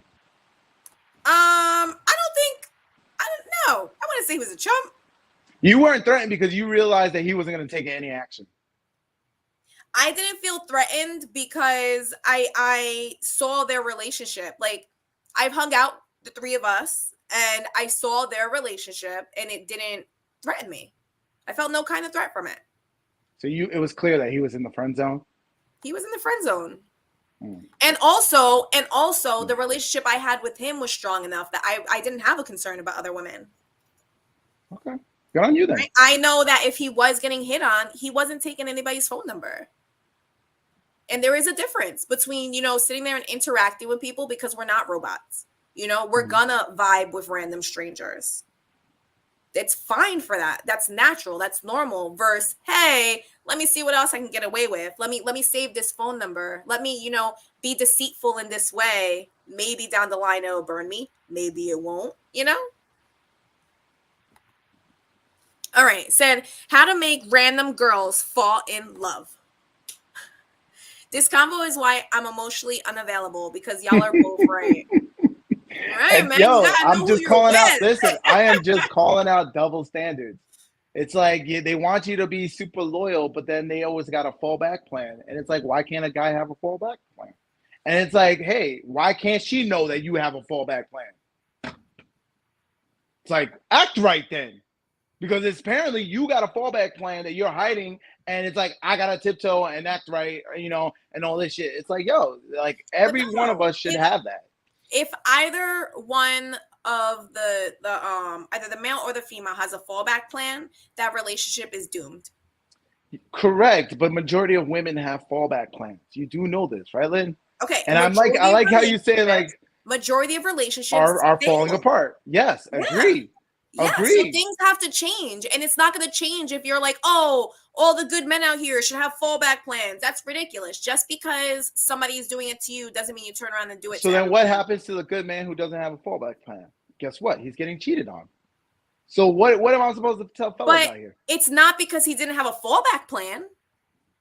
I don't know. I wouldn't say he was a chump. You weren't threatened because you realized that he wasn't going to take any action. I didn't feel threatened because I saw their relationship. Like, I've hung out, the three of us, and I saw their relationship and it didn't threaten me. I felt no kind of threat from it. So it was clear that he was in the friend zone? He was in the friend zone. And also the relationship I had with him was strong enough that I didn't have a concern about other women. Okay. Good on you then. I know that if he was getting hit on, he wasn't taking anybody's phone number. And there is a difference between, sitting there and interacting with people because we're not robots. We're gonna vibe with random strangers. It's fine for that. That's natural. That's normal. Versus, hey, let me see what else I can get away with. Let me save this phone number. Let me, be deceitful in this way. Maybe down the line it'll burn me. Maybe it won't, All right. Said how to make random girls fall in love. This convo is why I'm emotionally unavailable because y'all are both right. All right, man. Yo, I'm just calling out. Listen, I am just calling out double standards. It's like they want you to be super loyal, but then they always got a fallback plan. And it's like, why can't a guy have a fallback plan? And it's like, hey, why can't she know that you have a fallback plan? It's like, act right then. Because it's apparently you got a fallback plan that you're hiding, and it's like, I got to tiptoe and act right, and all this shit. It's like, yo, like every one of us should have that. If either one of either the male or the female has a fallback plan, that relationship is doomed. Correct, but majority of women have fallback plans. You do know this, right, Lynn? Okay. And I like how you say like majority of relationships are falling apart. Yes, agree. Yeah, Agreed. so things have to change, and it's not going to change if you're like, oh, all the good men out here should have fallback plans. That's ridiculous. Just because somebody's doing it to you doesn't mean you turn around and do it. So then what happens to the good man who doesn't have a fallback plan? Guess what? He's getting cheated on. So what am I supposed to tell fellas But out here? it's not because he didn't have a fallback plan.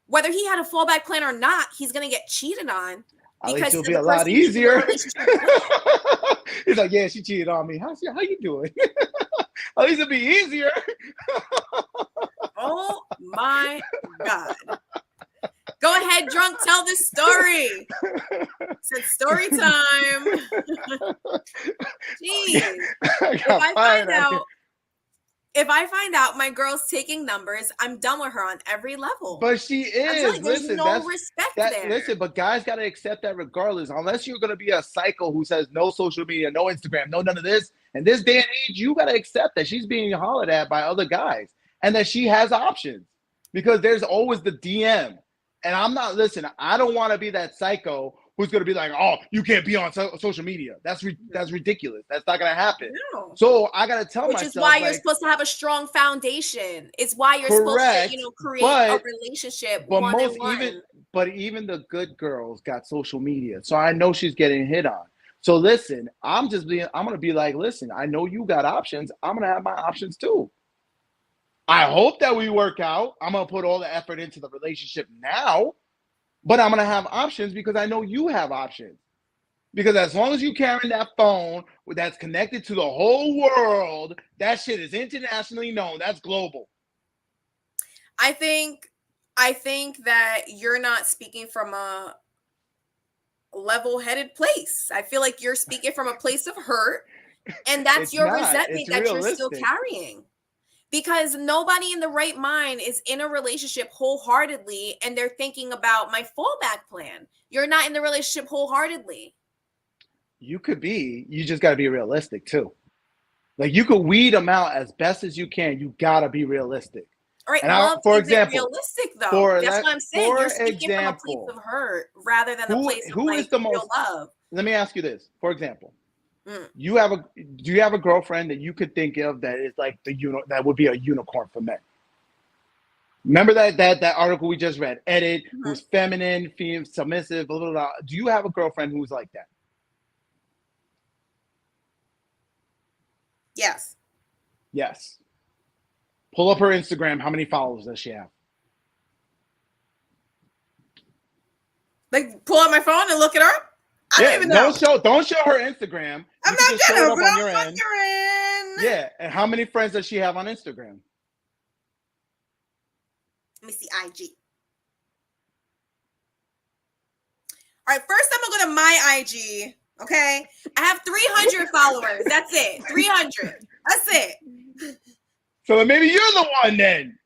Whether he had a fallback plan or not, he's going to get cheated on At least because it'll of be the a lot person he's in a easier. relationship with. He's like, yeah, she cheated on me. How you doing? At least it'll be easier. Oh my God. Go ahead, drunk, tell this story. It's story time. Jeez. If I find out my girl's taking numbers, I'm done with her on every level. But she is. You, there's no respect there. Listen, but guys got to accept that regardless. Unless you're going to be a psycho who says no social media, no Instagram, no none of this. In this day and age, you got to accept that she's being hollered at by other guys and that she has options because there's always the DM. And I don't want to be that psycho who's going to be like, oh, you can't be on social media. That's ridiculous. That's not going to happen. No. So I got to tell myself. Which is why you're supposed to have a strong foundation. It's why you're supposed to, create a relationship one-on-one. But even the good girls got social media. So I know she's getting hit on. So listen, I'm going to be like, listen, I know you got options. I'm going to have my options too. I hope that we work out. I'm going to put all the effort into the relationship now. But I'm going to have options because I know you have options. Because as long as you carrying that phone that's connected to the whole world, that shit is internationally known. That's global. I think that you're not speaking from a level-headed place. I feel like you're speaking from a place of hurt, and that's your resentment that you're still carrying. Because nobody in the right mind is in a relationship wholeheartedly and they're thinking about my fallback plan. You're not in the relationship wholeheartedly. You could be. You just got to be realistic too. Like you could weed them out as best as you can. You got to be realistic. All right. For example, realistic though. That's what I'm saying. You're speaking from a place of hurt rather than a place of real love. Let me ask you this. For example. Do you have a girlfriend that you could think of that is like that would be a unicorn for men? Remember that article we just read, edit, who's feminine, female, submissive, blah, blah, blah. Do you have a girlfriend who's like that? Yes. Yes. Pull up her Instagram. How many followers does she have? Like pull up my phone and look it up? I don't even know. Don't show her Instagram. I'm not gonna, but I'm wondering. Yeah, and how many friends does she have on Instagram? Let me see IG. All right, first I'm gonna go to my IG. Okay, I have 300 followers. That's it. 300. That's it. So maybe you're the one then.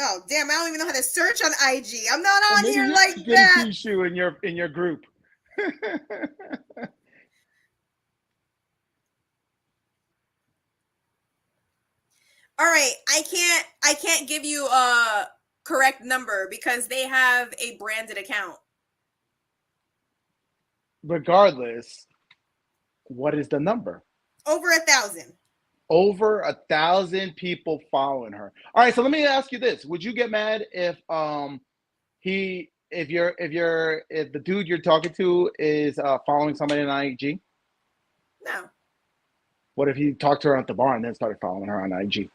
Oh damn! I don't even know how to search on IG. I'm not on here like that. Issue in your group. All right, I can't give you a correct number because they have a branded account. Regardless, what is the number? Over 1,000. Over 1,000 people following her. All right, so let me ask you this: would you get mad if the dude you're talking to is following somebody on IG? No. What if he talked to her at the bar and then started following her on IG?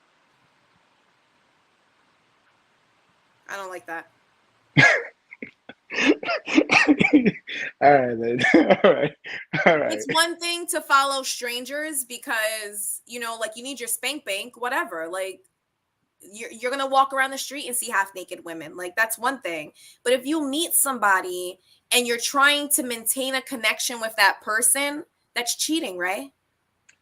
I don't like that. All right, then. All right. It's one thing to follow strangers because, like you need your spank bank, whatever. Like you're going to walk around the street and see half naked women. Like that's one thing. But if you meet somebody and you're trying to maintain a connection with that person, that's cheating, right?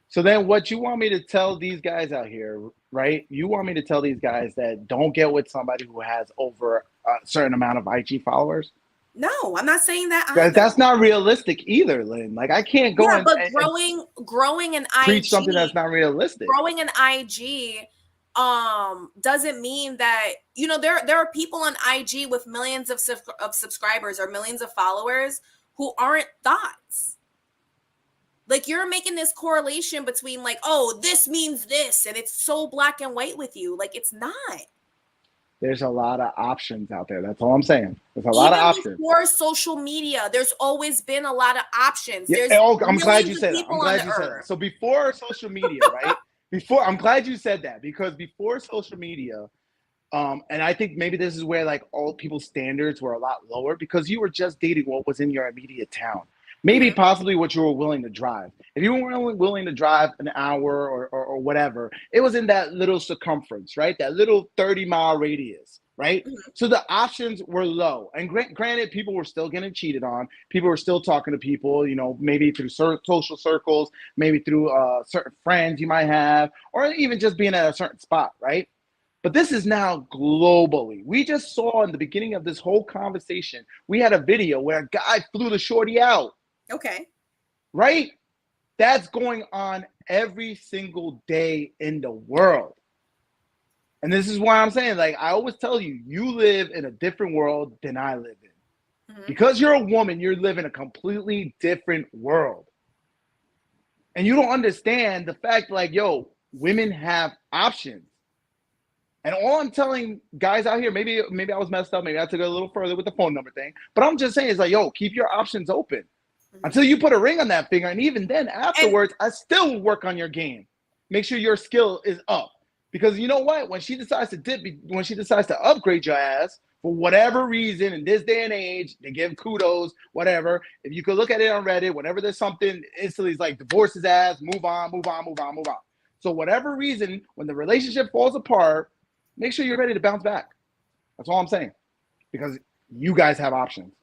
So then what you want me to tell these guys out here, right? You want me to tell these guys that don't get with somebody who has over a certain amount of IG followers? No, I'm not saying that either. That's not realistic either, Lynn. Like I can't go and growing an IG, preach something that's not realistic. Growing an IG doesn't mean that there are people on IG with millions of subscribers or millions of followers who aren't thoughts. Like you're making this correlation between like, oh, this means this, and it's so black and white with you. Like it's not. There's a lot of options out there. That's all I'm saying. There's a lot of Even options. before social media, there's always been a lot of options. Yeah, There's I'm glad you millions of said that. I'm people on glad the you said that. earth. So before social media, right? I'm glad you said that, because before social media, and I think maybe this is where like all people's standards were a lot lower, because you were just dating what was in your immediate town. Maybe Mhm. possibly what you were willing to drive. If you were only willing to drive an hour or whatever, it was in that little circumference, right? That little 30-mile radius, right? Mhm. So the options were low. And granted, people were still getting cheated on. People were still talking to people, you know, maybe through social circles, maybe through certain friends you might have, or even just being at a certain spot, right? But this is now globally. We just saw in the beginning of this whole conversation, we had a video where a guy flew the shorty out, Okay. right? That's going on every single day in the world. And this is why I'm saying, like, I always tell you, you live in a different world than I live in. Mhm. Because you're a woman, you're living a completely different world. And you don't understand the fact, like, yo, women have options. And all I'm telling guys out here, maybe I was messed up, maybe I took it a little further with the phone number thing, but I'm just saying, it's like, yo, keep your options open until you put a ring on that finger. And even then, afterwards, I still work on your game. Make sure your skill is up. Because you know what? When she decides to upgrade your ass for whatever reason, in this day and age, they give kudos, whatever. If you could look at it on Reddit, whenever there's something, instantly it's like divorce his ass, move on, move on, move on, move on. So whatever reason, when the relationship falls apart, make sure you're ready to bounce back. That's all I'm saying. Because you guys have options.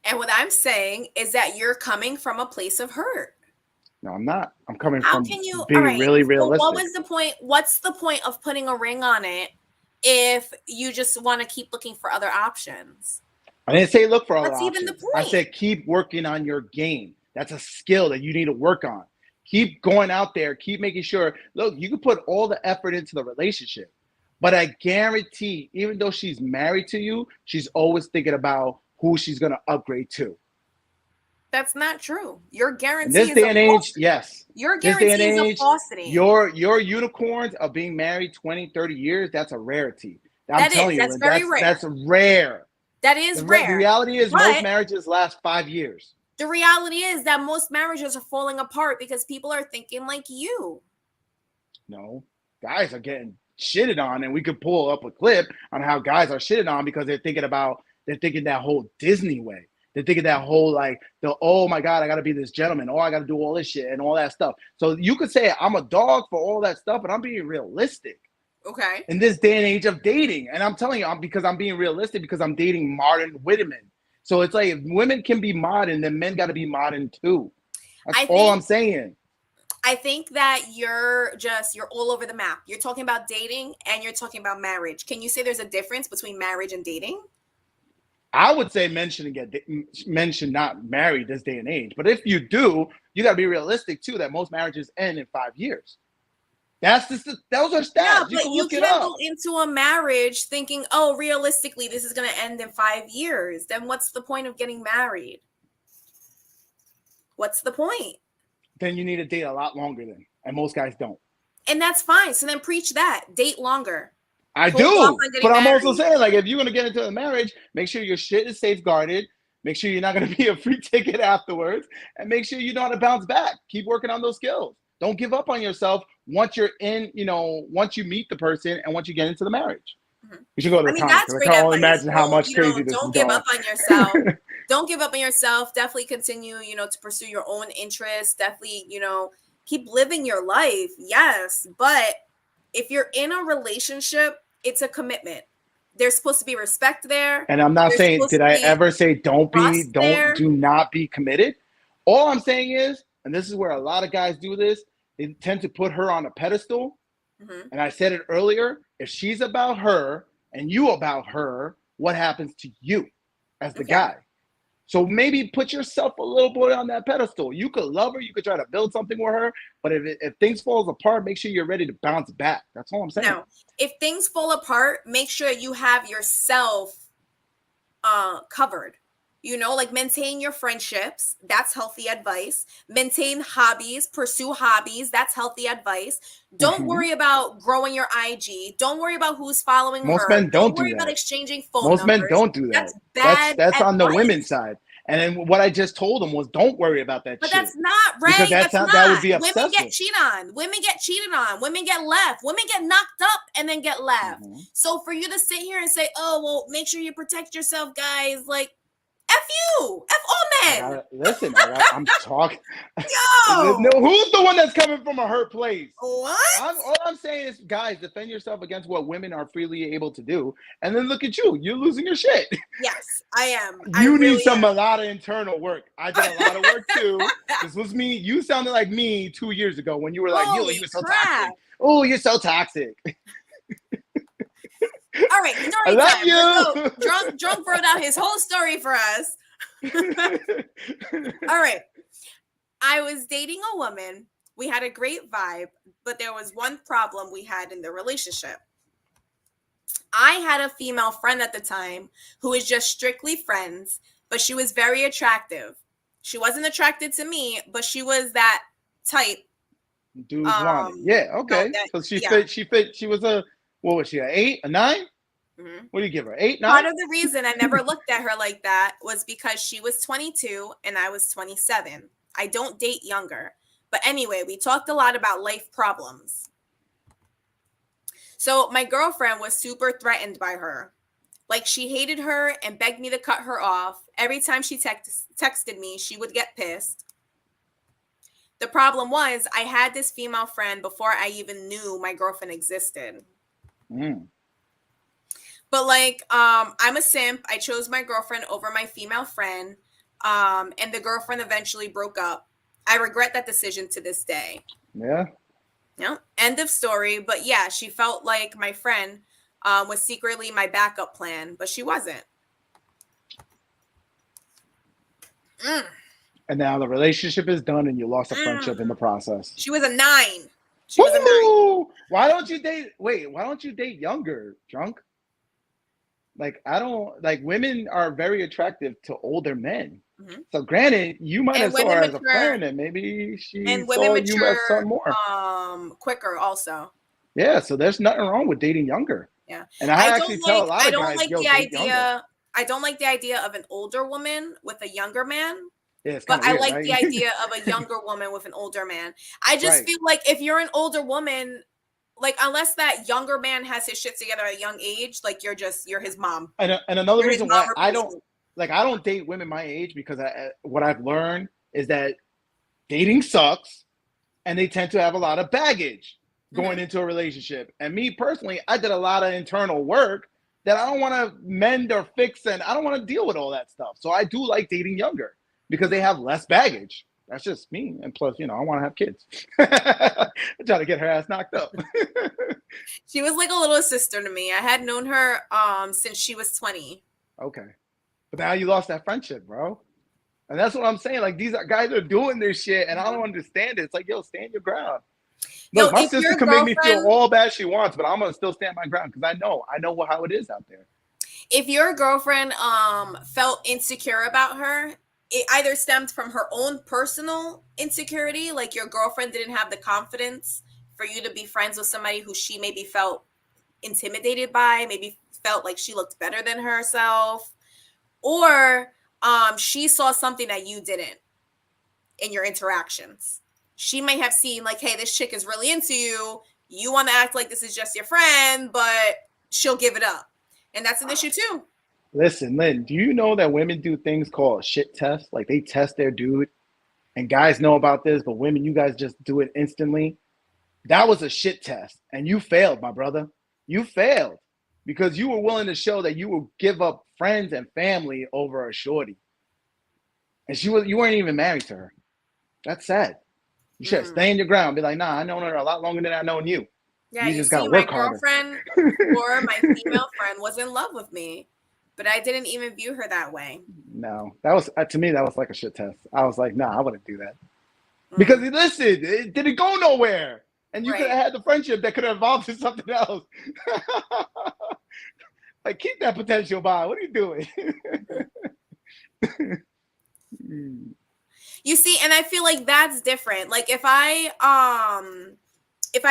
And what I'm saying is that you're coming from a place of hurt. No, I'm not. I'm coming How from can you? All being right. really So realistic. what was the point? What's the point of putting a ring on it if you just want to keep looking for other options? I didn't say look for other What's even the options. I point? said keep working on your game. That's a skill that you need to work on. Keep going out there. Keep making sure. Look, you can put all the effort into the relationship, but I guarantee, even though she's married to you, she's always thinking about who she's going to upgrade to. That's not true. Your In guarantee this is day a and age, yes. Your This day and guarantee is a age, falsity. your unicorns of being married 20, 30 years, that's a rarity. I'm That telling is. you, That's very rare. that's rare. That is The rare. reality is most But marriages last 5 years. the reality is that most marriages are falling apart because people are thinking like you. No, guys are getting shitted on, and we could pull up a clip on how guys are shitted on because they're thinking that whole Disney way. They're thinking that whole like oh my God, I gotta be this gentleman, oh I gotta do all this shit and all that stuff. So you could say I'm a dog for all that stuff, but I'm being realistic. Okay. In this day and age of dating. And I'm telling you, because I'm being realistic, because I'm dating modern women. So it's like if women can be modern, then men got to be modern too. That's all I'm saying. I think that you're all over the map. You're talking about dating and you're talking about marriage. Can you say there's a difference between marriage and dating? I would say men should not marry this day and age. But if you do, you got to be realistic too that most marriages end in 5 years. Those are stats. Yeah, You but can you look it can't up. go into a marriage thinking, oh, realistically, this is going to end in 5 years. Then what's the point of getting married? What's the point? Then you need to date a lot longer then. And most guys don't. And that's fine. So then preach that. Date longer. I do. But I'm also saying, like, if you're going to get into a marriage, make sure your shit is safeguarded. Make sure you're not going to be a free ticket afterwards. And make sure you know how to bounce back. Keep working on those skills. Don't give up on yourself once you're in, once you meet the person and once you get into the marriage. Mm-hmm. You should go to the comments. That's I great can only imagine how much crazy this is. Don't give up on yourself. Don't give up on yourself. Definitely continue, to pursue your own interests. Definitely, keep living your life. Yes. But if you're in a relationship, it's a commitment. There's supposed to be respect there. And I'm not saying, did I ever say do not be committed? All I'm saying is, and this is where a lot of guys do this, they tend to put her on a pedestal. Mm-hmm. And I said it earlier, if she's about her and you about her, what happens to you as the guy? So maybe put yourself a little bit on that pedestal. You could love her, you could try to build something with her, but if things falls apart, make sure you're ready to bounce back. That's all I'm saying. No, if things fall apart, make sure you have yourself covered. You know, like maintain your friendships. That's healthy advice. Maintain hobbies, pursue hobbies. That's healthy advice. Don't Mhm. worry about growing your IG. Don't worry about who's following Most her. men Don't don't worry do about that. exchanging phone Most men numbers. don't do that. That's bad That's on the women's advice. side. And then what I just told them was, don't worry about that But shit that's not because right. That's that would not. be Women get obsessive. cheated on. Women get cheated on. Women get left. Women get knocked up and then get left. Mhm. So for you to sit here and say, "Oh, well, make sure you protect yourself, guys," like F you, F all I men. gotta listen. I'm talking. No, Yo, who's the one that's coming from a hurt place? what? All I'm saying is, guys, defend yourself against what women are freely able to do, and then look at you. You're losing your shit. Yes, I am. I You need really some am. a lot of internal work. I did a lot of work too. This was me. You sounded like me 2 years ago when you were like, "Yo, Holy you were so crap! toxic." Oh, you're so toxic. All right, I story love time. Let's you. go. Drunk wrote out his whole story for us. All right. I was dating a woman. We had a great vibe, but there was one problem we had in the relationship. I had a female friend at the time who was just strictly friends, but she was very attractive. She wasn't attracted to me, but she was that type. Dudes wanted. Yeah, No, okay. that So she yeah. fit. She fit. She was a, what was she? An 8, a 9? Mhm. What do you give her? 8, 9? Part of the reason I never looked at her like that was because she was 22 and I was 27. I don't date younger. But anyway, we talked a lot about life problems. So my girlfriend was super threatened by her. Like she hated her and begged me to cut her off. Every time she texted me, she would get pissed. The problem was I had this female friend before I even knew my girlfriend existed. Mm. But like, I'm a simp. I chose my girlfriend over my female friend. And the girlfriend eventually broke up. I regret that decision to this day. Yeah. Yeah. End of story. But yeah, she felt like my friend was secretly my backup plan, but she wasn't. Mm. And now the relationship is done, and you lost a friendship in the process. She was a 9. She was a 9. Woo! Why don't you date? Wait, why don't you date younger, drunk? Like I don't like women are very attractive to older men. Mhm. So granted, you might And have saw women her as a mature. friend, and maybe she And saw women you as some mature more. quicker also. Yeah, so there's nothing wrong with dating younger. Yeah. And I actually tell a lot I of don't guys, like yo, the date younger. idea. I don't like the idea of an older woman with a younger man. Yeah, it's But kind of I weird, like right? the idea of a younger woman with an older man. I just Right. feel like if you're an older woman, like unless that younger man has his shit together at a young age, like you're his mom. And another You're his reason mom why I don't replacement. like I don't date women my age because what I've learned is that dating sucks, and they tend to have a lot of baggage going into a relationship. And me personally, I did a lot of internal work that I don't want to mend or fix, and I don't want to deal with all that stuff. So I do like dating younger because they have less baggage. That's just me. And plus, I want to have kids. I try to get her ass knocked up. She was like a little sister to me. I had known her since she was 20. Okay. But now you lost that friendship, bro. And that's what I'm saying. Like, these guys are doing this shit, and I don't understand it. It's like, yo, stand your ground. Look, my sister can make me feel all bad she wants, but I'm going to still stand my ground because I know how it is out there. If your girlfriend felt insecure about her, it either stemmed from her own personal insecurity, like your girlfriend didn't have the confidence for you to be friends with somebody who she maybe felt intimidated by, maybe felt like she looked better than herself, or she saw something that you didn't in your interactions. She may have seen like, hey, this chick is really into you. You want to act like this is just your friend, but she'll give it up. And that's an issue too. Listen, Lynn, do you know that women do things called shit tests? Like they test their dude, and guys know about this, but women, you guys just do it instantly. That was a shit test, and you failed, my brother. You failed because you were willing to show that you would give up friends and family over a shorty. And you weren't even married to her. That's sad. You should stay in your ground. Be like, nah, I known her a lot longer than I known you. Yeah, you just gotta my work harder. girlfriend or my female friend was in love with me, but I didn't even view her that way. No, that was to me that was like a shit test. I was like, nah, I wouldn't do that because listen, it didn't go nowhere, and you could have had the friendship that could have evolved into something else. Like keep that potential by. What are you doing? You see, and I feel like that's different. Like if I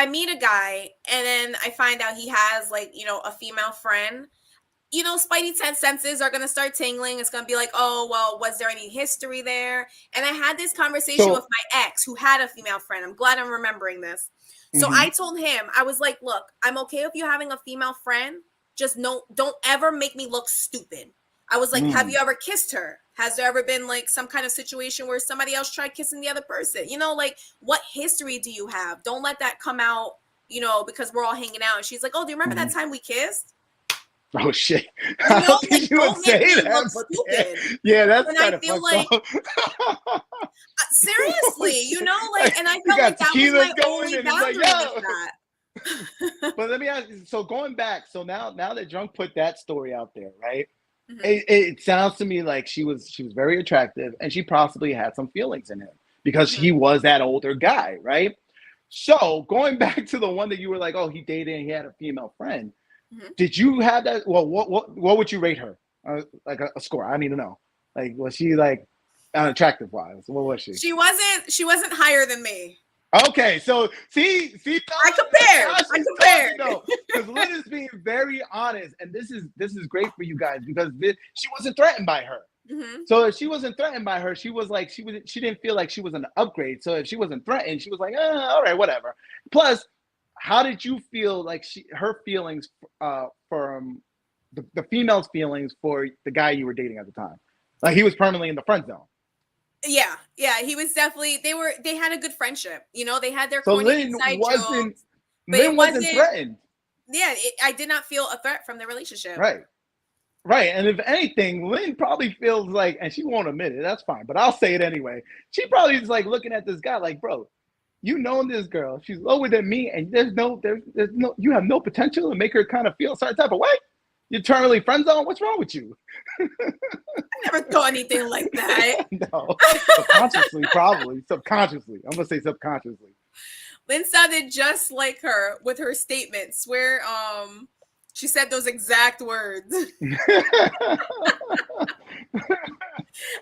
meet a guy and then I find out he has like, you know, a female friend, you know, spidey senses are going to start tingling. It's going to be like, oh, well, was there any history there? And I had this conversation with my ex who had a female friend. I'm glad I'm remembering this. So I told him, I was like, look, I'm okay with you having a female friend. Just don't ever make me look stupid. I was like, have you ever kissed her? Has there ever been like some kind of situation where somebody else tried kissing the other person? You know, like what history do you have? Don't let that come out, you know, because we're all hanging out. And she's like, oh, do you remember that time we kissed? Oh shit! You know, I don't think like, you would don't say make me that. look But stupid. yeah, that's And kind I of feel fucked like up. seriously, you know, like, and I You felt got like that was my tequilas going, only and it's like, boundary yo. with that. But let me ask you. So going back, so now that Drunk put that story out there, right? It sounds to me like she was very attractive, and she possibly had some feelings in him because he was that older guy, right? So going back to the one that you were like, oh, he dated and he had a female friend. Did you have that? Well, what would you rate her? Like a score? I need to know. Like, was she like unattractive wise? What was she? She wasn't higher than me. Okay, so see, I compared. Because Lynn is being very honest, and this is great for you guys because she wasn't threatened by her. So if she wasn't threatened by her, she was like she didn't feel like she was an upgrade. So if she wasn't threatened, she was like, all right, whatever. Plus, how did you feel like her feelings from the female's feelings for the guy you were dating at the time? Like he was permanently in the friend zone. Yeah, he was definitely. They had a good friendship. You know, they had their So corny Lynn inside jokes. Lynn wasn't threatened. Yeah, I did not feel a threat from the relationship. Right. And if anything, Lynn probably feels like, and she won't admit it, that's fine, but I'll say it anyway. She probably is like looking at this guy like, bro, you know this girl, she's lower than me, and there's no, you have no potential to make her kind of feel a certain type of way. You're eternally friend zone. What's wrong with you? I never thought anything like that. No, subconsciously, probably. Subconsciously. I'm gonna say subconsciously. Lynn sounded just like her with her statements where she said those exact words.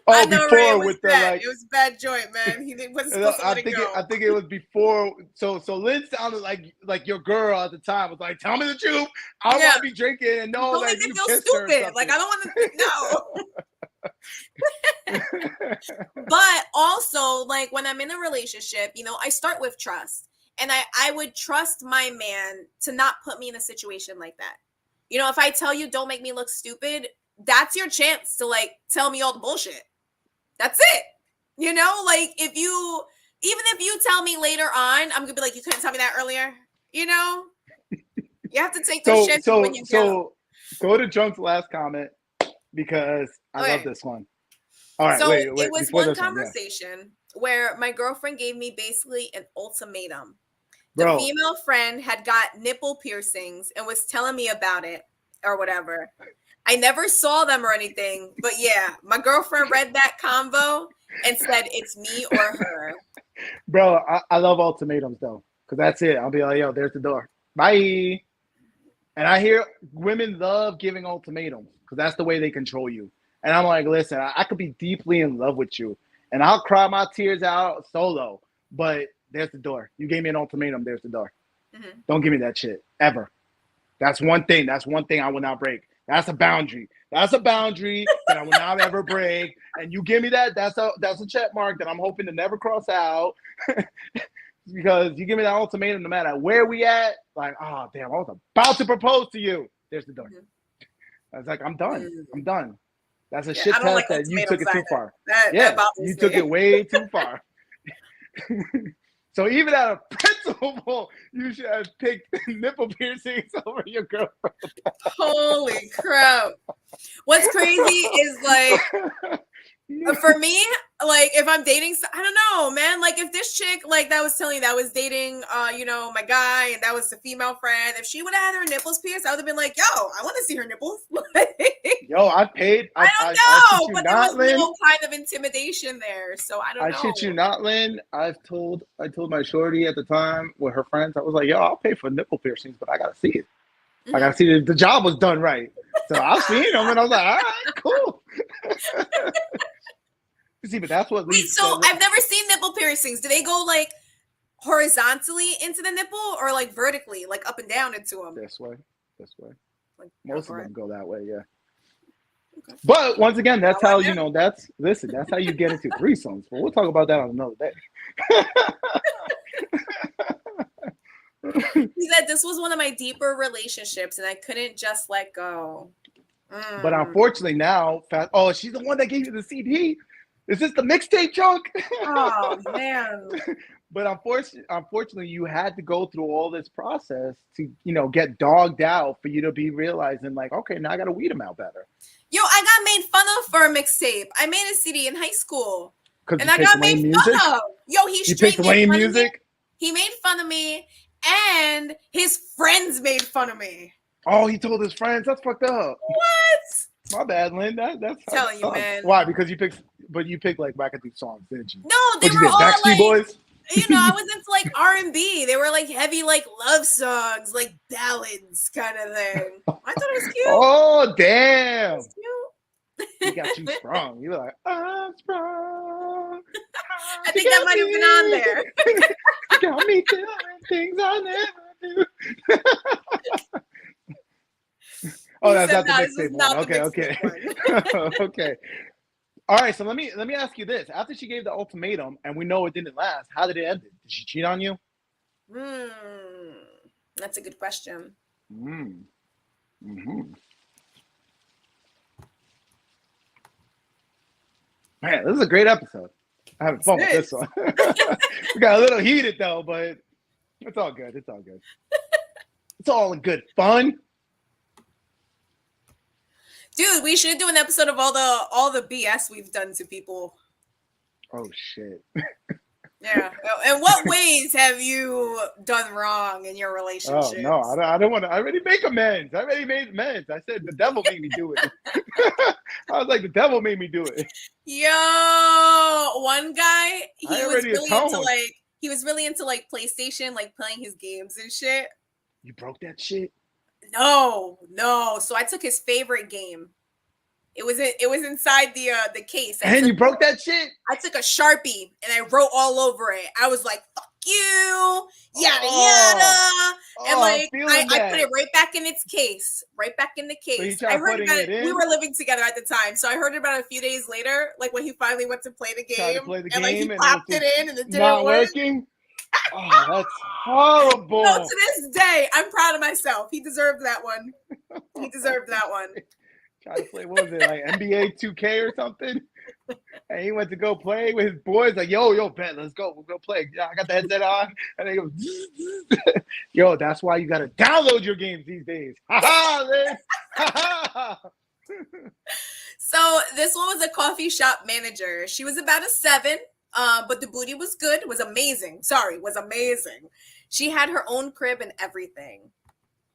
Oh, I know, before Ray, it was with bad. the like, It was bad joint, man. He wasn't supposed to let it go. I think it was before. So Lynn sounded like your girl at the time was like, "Tell me the truth. I want to be drinking and know that you feel kissed her." stupid. Like I don't want to no. But also, like when I'm in a relationship, you know, I start with trust, and I would trust my man to not put me in a situation like that. You know, if I tell you don't make me look stupid, that's your chance to like tell me all the bullshit. That's it. You know, like even if you tell me later on, I'm gonna be like, you couldn't tell me that earlier. You know, you have to take those shit when you go. Go to Drunk's last comment because I love this one. All right, so wait. It was one conversation where my girlfriend gave me basically an ultimatum. The female friend had got nipple piercings and was telling me about it or whatever. I never saw them or anything, but yeah, my girlfriend read that convo and said it's me or her. Bro, I love ultimatums though, because that's it. I'll be like, yo, there's the door. Bye. And I hear women love giving ultimatums because that's the way they control you. And I'm like, listen, I could be deeply in love with you, and I'll cry my tears out solo, but there's the door. You gave me an ultimatum. There's the door. Don't give me that shit ever. That's one thing. That's one thing I will not break. That's a boundary. That's a boundary that I will not ever break. And you give me that, that's a check mark that I'm hoping to never cross out. Because you give me that ultimatum no matter where we at, like, oh damn, I was about to propose to you. There's the door. I was like, I'm done. I'm done. That's a shit test like that you took it too far. You took it way too far. So even out of principle, you should have picked nipple piercings over your girlfriend. Holy crap. What's crazy is like, for me, like if I'm dating, I don't know, man. Like if this chick, like that was telling you that was dating, you know, my guy, and that was the female friend. If she would have had her nipples pierced, I would have been like, yo, I want to see her nipples. Yo, I paid. I don't know, but there was no kind of intimidation there, so I don't know. I shit you not, Lynn. I told my shorty at the time with her friends, I was like, yo, I'll pay for nipple piercings, but I gotta see it. I gotta see the job was done right. So I seen them and I was like, all right, cool. See, but that's what Wait, leads. so I've never seen nipple piercings. Do they go like horizontally into the nipple or like vertically, like up and down into them? This way. Like, Most okay. of them go that way, yeah. Okay. But once again, that's I how like you know. That's how you get into threesomes. But we'll talk about that on another day. He said this was one of my deeper relationships, and I couldn't just let go. But unfortunately now, oh, she's the one that gave you the CD. Is this the mixtape junk? Oh man. But unfortunately, you had to go through all this process to, get dogged out for you to be realizing like, okay, now I got to weed them out better. Yo, I got made fun of for a mixtape. I made a CD in high school, and You I picked got made lame fun music? of. Yo, he You straight picked made lame fun of me. music? He made fun of me, and his friends made fun of me. Oh, he told his friends. That's fucked up. What? My bad, Lynn. That's Telling you, man. Why? Because you picked like wackadoo songs, didn't you? No, they What you were did, all Backstreet like, Boys? I was into like R&B. They were like heavy, like love songs, like ballads kind of thing. I thought it was cute. Oh, damn. It was cute. He got you sprung. You were like, I'm sprung. I think that might have been on there. Got me doing things I never do. Oh, that's not the mixtape one. Okay. Okay. All right, so let me ask you this. After she gave the ultimatum, and we know it didn't last, how did it end? Did she cheat on you? That's a good question. Mm-hmm. Man, this is a great episode. I'm having fun with this one. We got a little heated though, but it's all good. It's all good. It's all in good fun. Dude, we should do an episode of all the BS we've done to people. Oh shit. Yeah. In what ways have you done wrong in your relationships? Oh no, I don't want to. I already make amends. I already made amends. I said the devil made me do it. I was like, the devil made me do it. Yo, one guy, he was really into like PlayStation, like playing his games and shit. You broke that shit? No. So I took his favorite game. It was inside the case. And you broke that shit? I took a Sharpie and I wrote all over it. I was like, fuck you, yada yada. And like I put it right back in its case. Right back in the case. So I heard about it. We were living together at the time. So I heard about it a few days later, like when he finally went to play the game. And like he popped it in and it didn't not work. Working. Oh, that's horrible. No, to this day, I'm proud of myself. He deserved that one. He deserved that one. Trying to play, what was it, like NBA 2K or something? And he went to go play with his boys, like, yo, bet, let's go. We'll go play. Yeah, I got the headset on. And they go, yo, that's why you got to download your games these days. Ha-ha, Liz. Ha-ha. So this one was a coffee shop manager. She was about a 7. But the booty was good. Was amazing. Was amazing. She had her own crib and everything.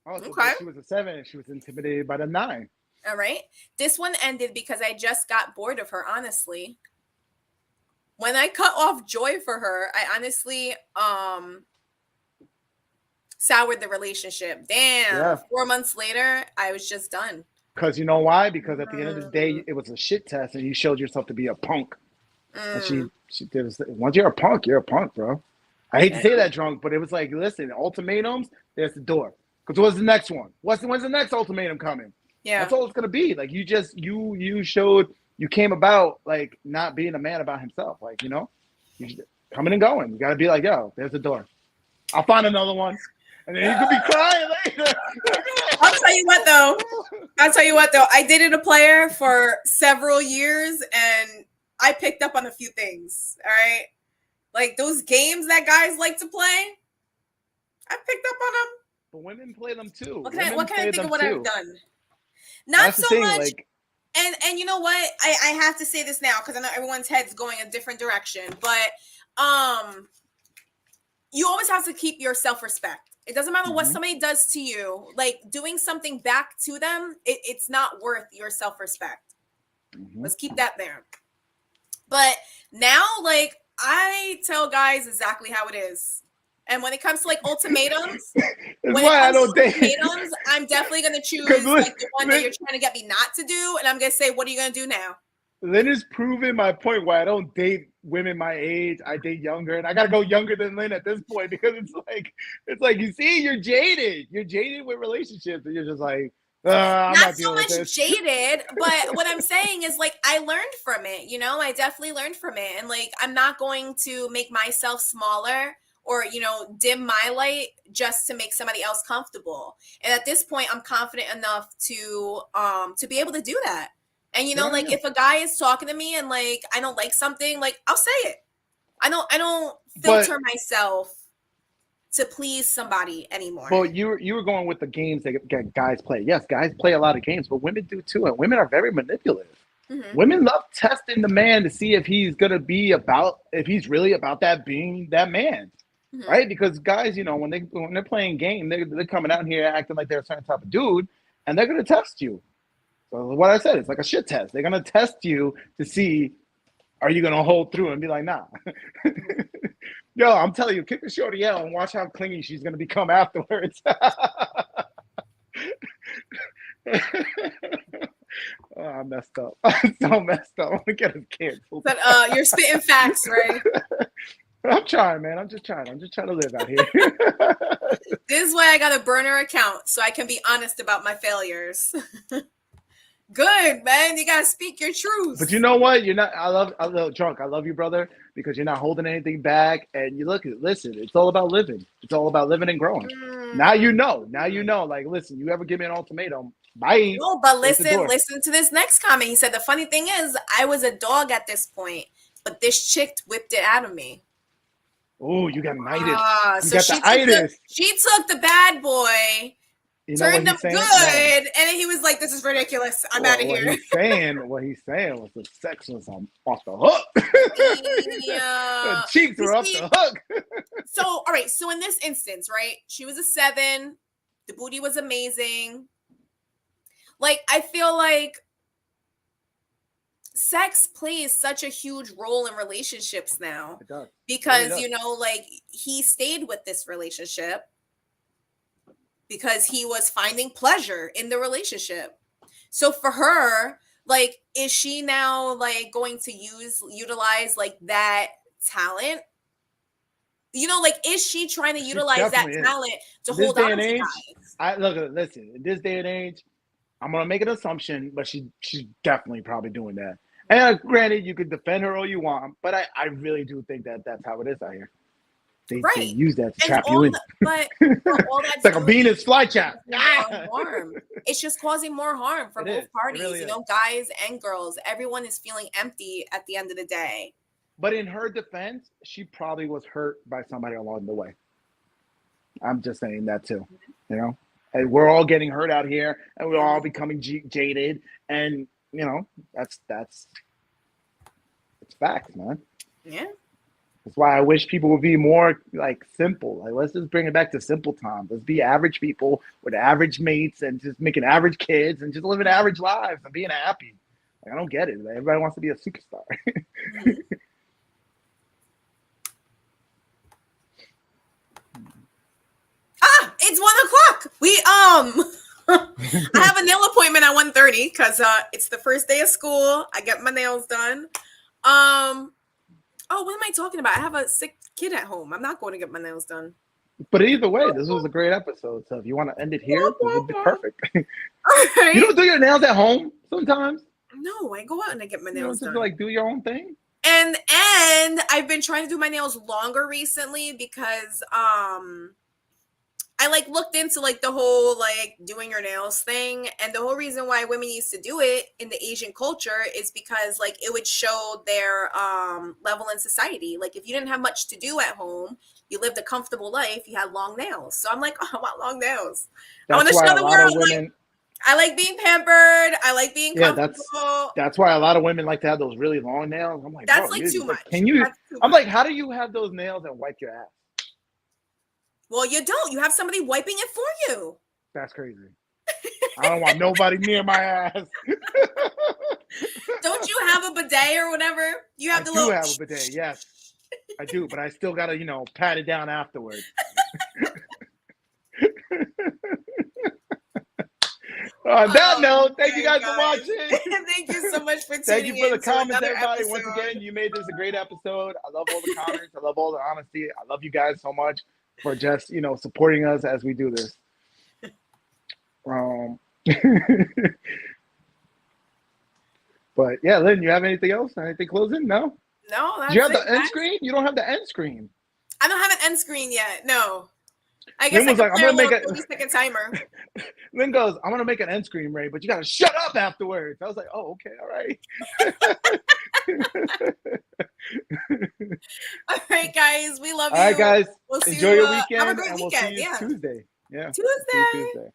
Oh, so okay. She was a 7 and she was intimidated by the 9. All right. This one ended because I just got bored of her, honestly. When I cut off joy for her, I honestly soured the relationship. Damn. Yeah. 4 months later, I was just done. Because you know why? Because at the end of the day, it was a shit test and you showed yourself to be a punk. And she did. Once you're a punk, bro. I hate to say that, drunk, but it was like, listen, ultimatums, there's the door. Because what's the next one? When's the next ultimatum coming? Yeah, that's all it's gonna be. Like you showed, you came about like not being a man about himself. Like you coming and going. You gotta be like, yo, there's the door. I'll find another one, and then you could be crying later. I'll tell you what though. I dated a player for several years, and I picked up on a few things. All right, like those games that guys like to play. I picked up on them. But women play them too. What can I think of what I've done? Not so much. Like, and you know what? I have to say this now because I know everyone's head's going a different direction. But you always have to keep your self-respect. It doesn't matter what somebody does to you. Like doing something back to them, it's not worth your self-respect. Let's keep that there. But now, like, I tell guys exactly how it is. And when it comes to like ultimatums, That's why I don't date. ultimatums, I'm definitely gonna choose like the one that you're trying to get me not to do, and I'm gonna say, "What are you gonna do now?" Lynn is proving my point why I don't date women my age. I date younger, and I gotta go younger than Lynn at this point because it's like you see, you're jaded. You're jaded with relationships, and you're just like, I'm not so dealing with much this. jaded, but what I'm saying is like I learned from it. You know, I definitely learned from it, and like I'm not going to make myself smaller or dim my light just to make somebody else comfortable. And at this point, I'm confident enough to be able to do that. And like if a guy is talking to me and like I don't like something, like I'll say it. I don't filter myself to please somebody anymore. But you were going with the games that guys play. Yes, guys play a lot of games, but women do too, and women are very manipulative. Mm-hmm. Women love testing the man to see if he's really about that being that man, mm-hmm. right? Because guys, when they're playing game, they're coming out here acting like they're a certain type of dude, and they're gonna test you. So what I said, it's like a shit test. They're gonna test you to see, are you gonna hold through and be like, nah. Yo, I'm telling you, kick the shorty out and watch how clingy she's gonna become afterwards. Oh, I messed up. I'm so messed up. I'm gonna get us canceled. But you're spitting facts, right? I'm trying, man. I'm just trying to live out here. This is why I got a burner account so I can be honest about my failures. Good, man. You gotta speak your truth. But you know what? You're not. I love drunk. I love you, brother, because you're not holding anything back. And you listen. It's all about living. It's all about living and growing. Now you know. Like, listen. You ever give me an ultimatum? Bye. No, but listen to this next comment. He said the funny thing is, I was a dog at this point, but this chick whipped it out of me. Oh, you got itis. She took the bad boy. Turned him good, and then he was like, "This is ridiculous. I'm out of here." What he's saying was the sex was off the hook. Yeah. The cheeks were off the hook. So, all right. So in this instance, right, she was a 7. The booty was amazing. Like, I feel like sex plays such a huge role in relationships now. It does. Because, like he stayed with this relationship because he was finding pleasure in the relationship. So for her, like, is she now like going to utilize like that talent? Like, is she trying to utilize that talent to hold on to guys? Listen, in this day and age, I'm gonna make an assumption, but she's definitely probably doing that. And granted, you could defend her all you want, but I really do think that's how it is out here. They use that to trap you in. But all that's it's like a Venus flytrap. Harm. It's just causing more harm for both parties. Really guys and girls. Everyone is feeling empty at the end of the day. But in her defense, she probably was hurt by somebody along the way. I'm just saying that too. And we're all getting hurt out here, and we're all becoming jaded, and that's it's facts, man. Yeah. That's why I wish people would be more like simple. Like, let's just bring it back to simple times. Let's be average people with average mates and just making average kids and just living average lives and being happy. Like, I don't get it. Like, everybody wants to be a superstar. It's 1:00. We I have a nail appointment at 1:30 because it's the first day of school. I get my nails done. Oh, what am I talking about? I have a sick kid at home. I'm not going to get my nails done. But either way, this was a great episode. So if you want to end it here, this would be perfect. All right. You don't do your nails at home sometimes? No, I go out and I get my nails done. Like, do your own thing? And I've been trying to do my nails longer recently because I like looked into like the whole like doing your nails thing, and the whole reason why women used to do it in the Asian culture is because like it would show their level in society. Like if you didn't have much to do at home, you lived a comfortable life, you had long nails. So I'm like, oh, I want long nails. I want to show the world like, I like being pampered. I like being comfortable. That's why a lot of women like to have those really long nails. I'm like, that's like too much. Can you? I'm like, how do you have those nails and wipe your ass? Well, you don't. You have somebody wiping it for you. That's crazy. I don't want nobody near my ass. Don't you have a bidet or whatever? You have I do have a bidet, yes. I do, but I still gotta, pat it down afterwards. On that note, thank you guys for watching. Thank you so much for tuning in. Thank you for the to comments, another everybody. episode. Once again, you made this a great episode. I love all the comments. I love all the honesty. I love you guys so much for just, supporting us as we do this. But yeah, Lynn, you have anything else? Anything closing? No? No, that's Do you have it, the end guys. screen? You don't have the end screen. I don't have an end screen yet. No. I guess Lynn I was can like, play I'm a gonna little make 30-second timer. Lynn goes, I'm gonna make an end screen, Ray, but you gotta shut up afterwards. I was like, oh, okay, all right. All right, guys. We love you. All right, guys. We'll see Enjoy you, your weekend, have a great and we'll weekend. see you Tuesday. Yeah. See you Tuesday. Tuesday.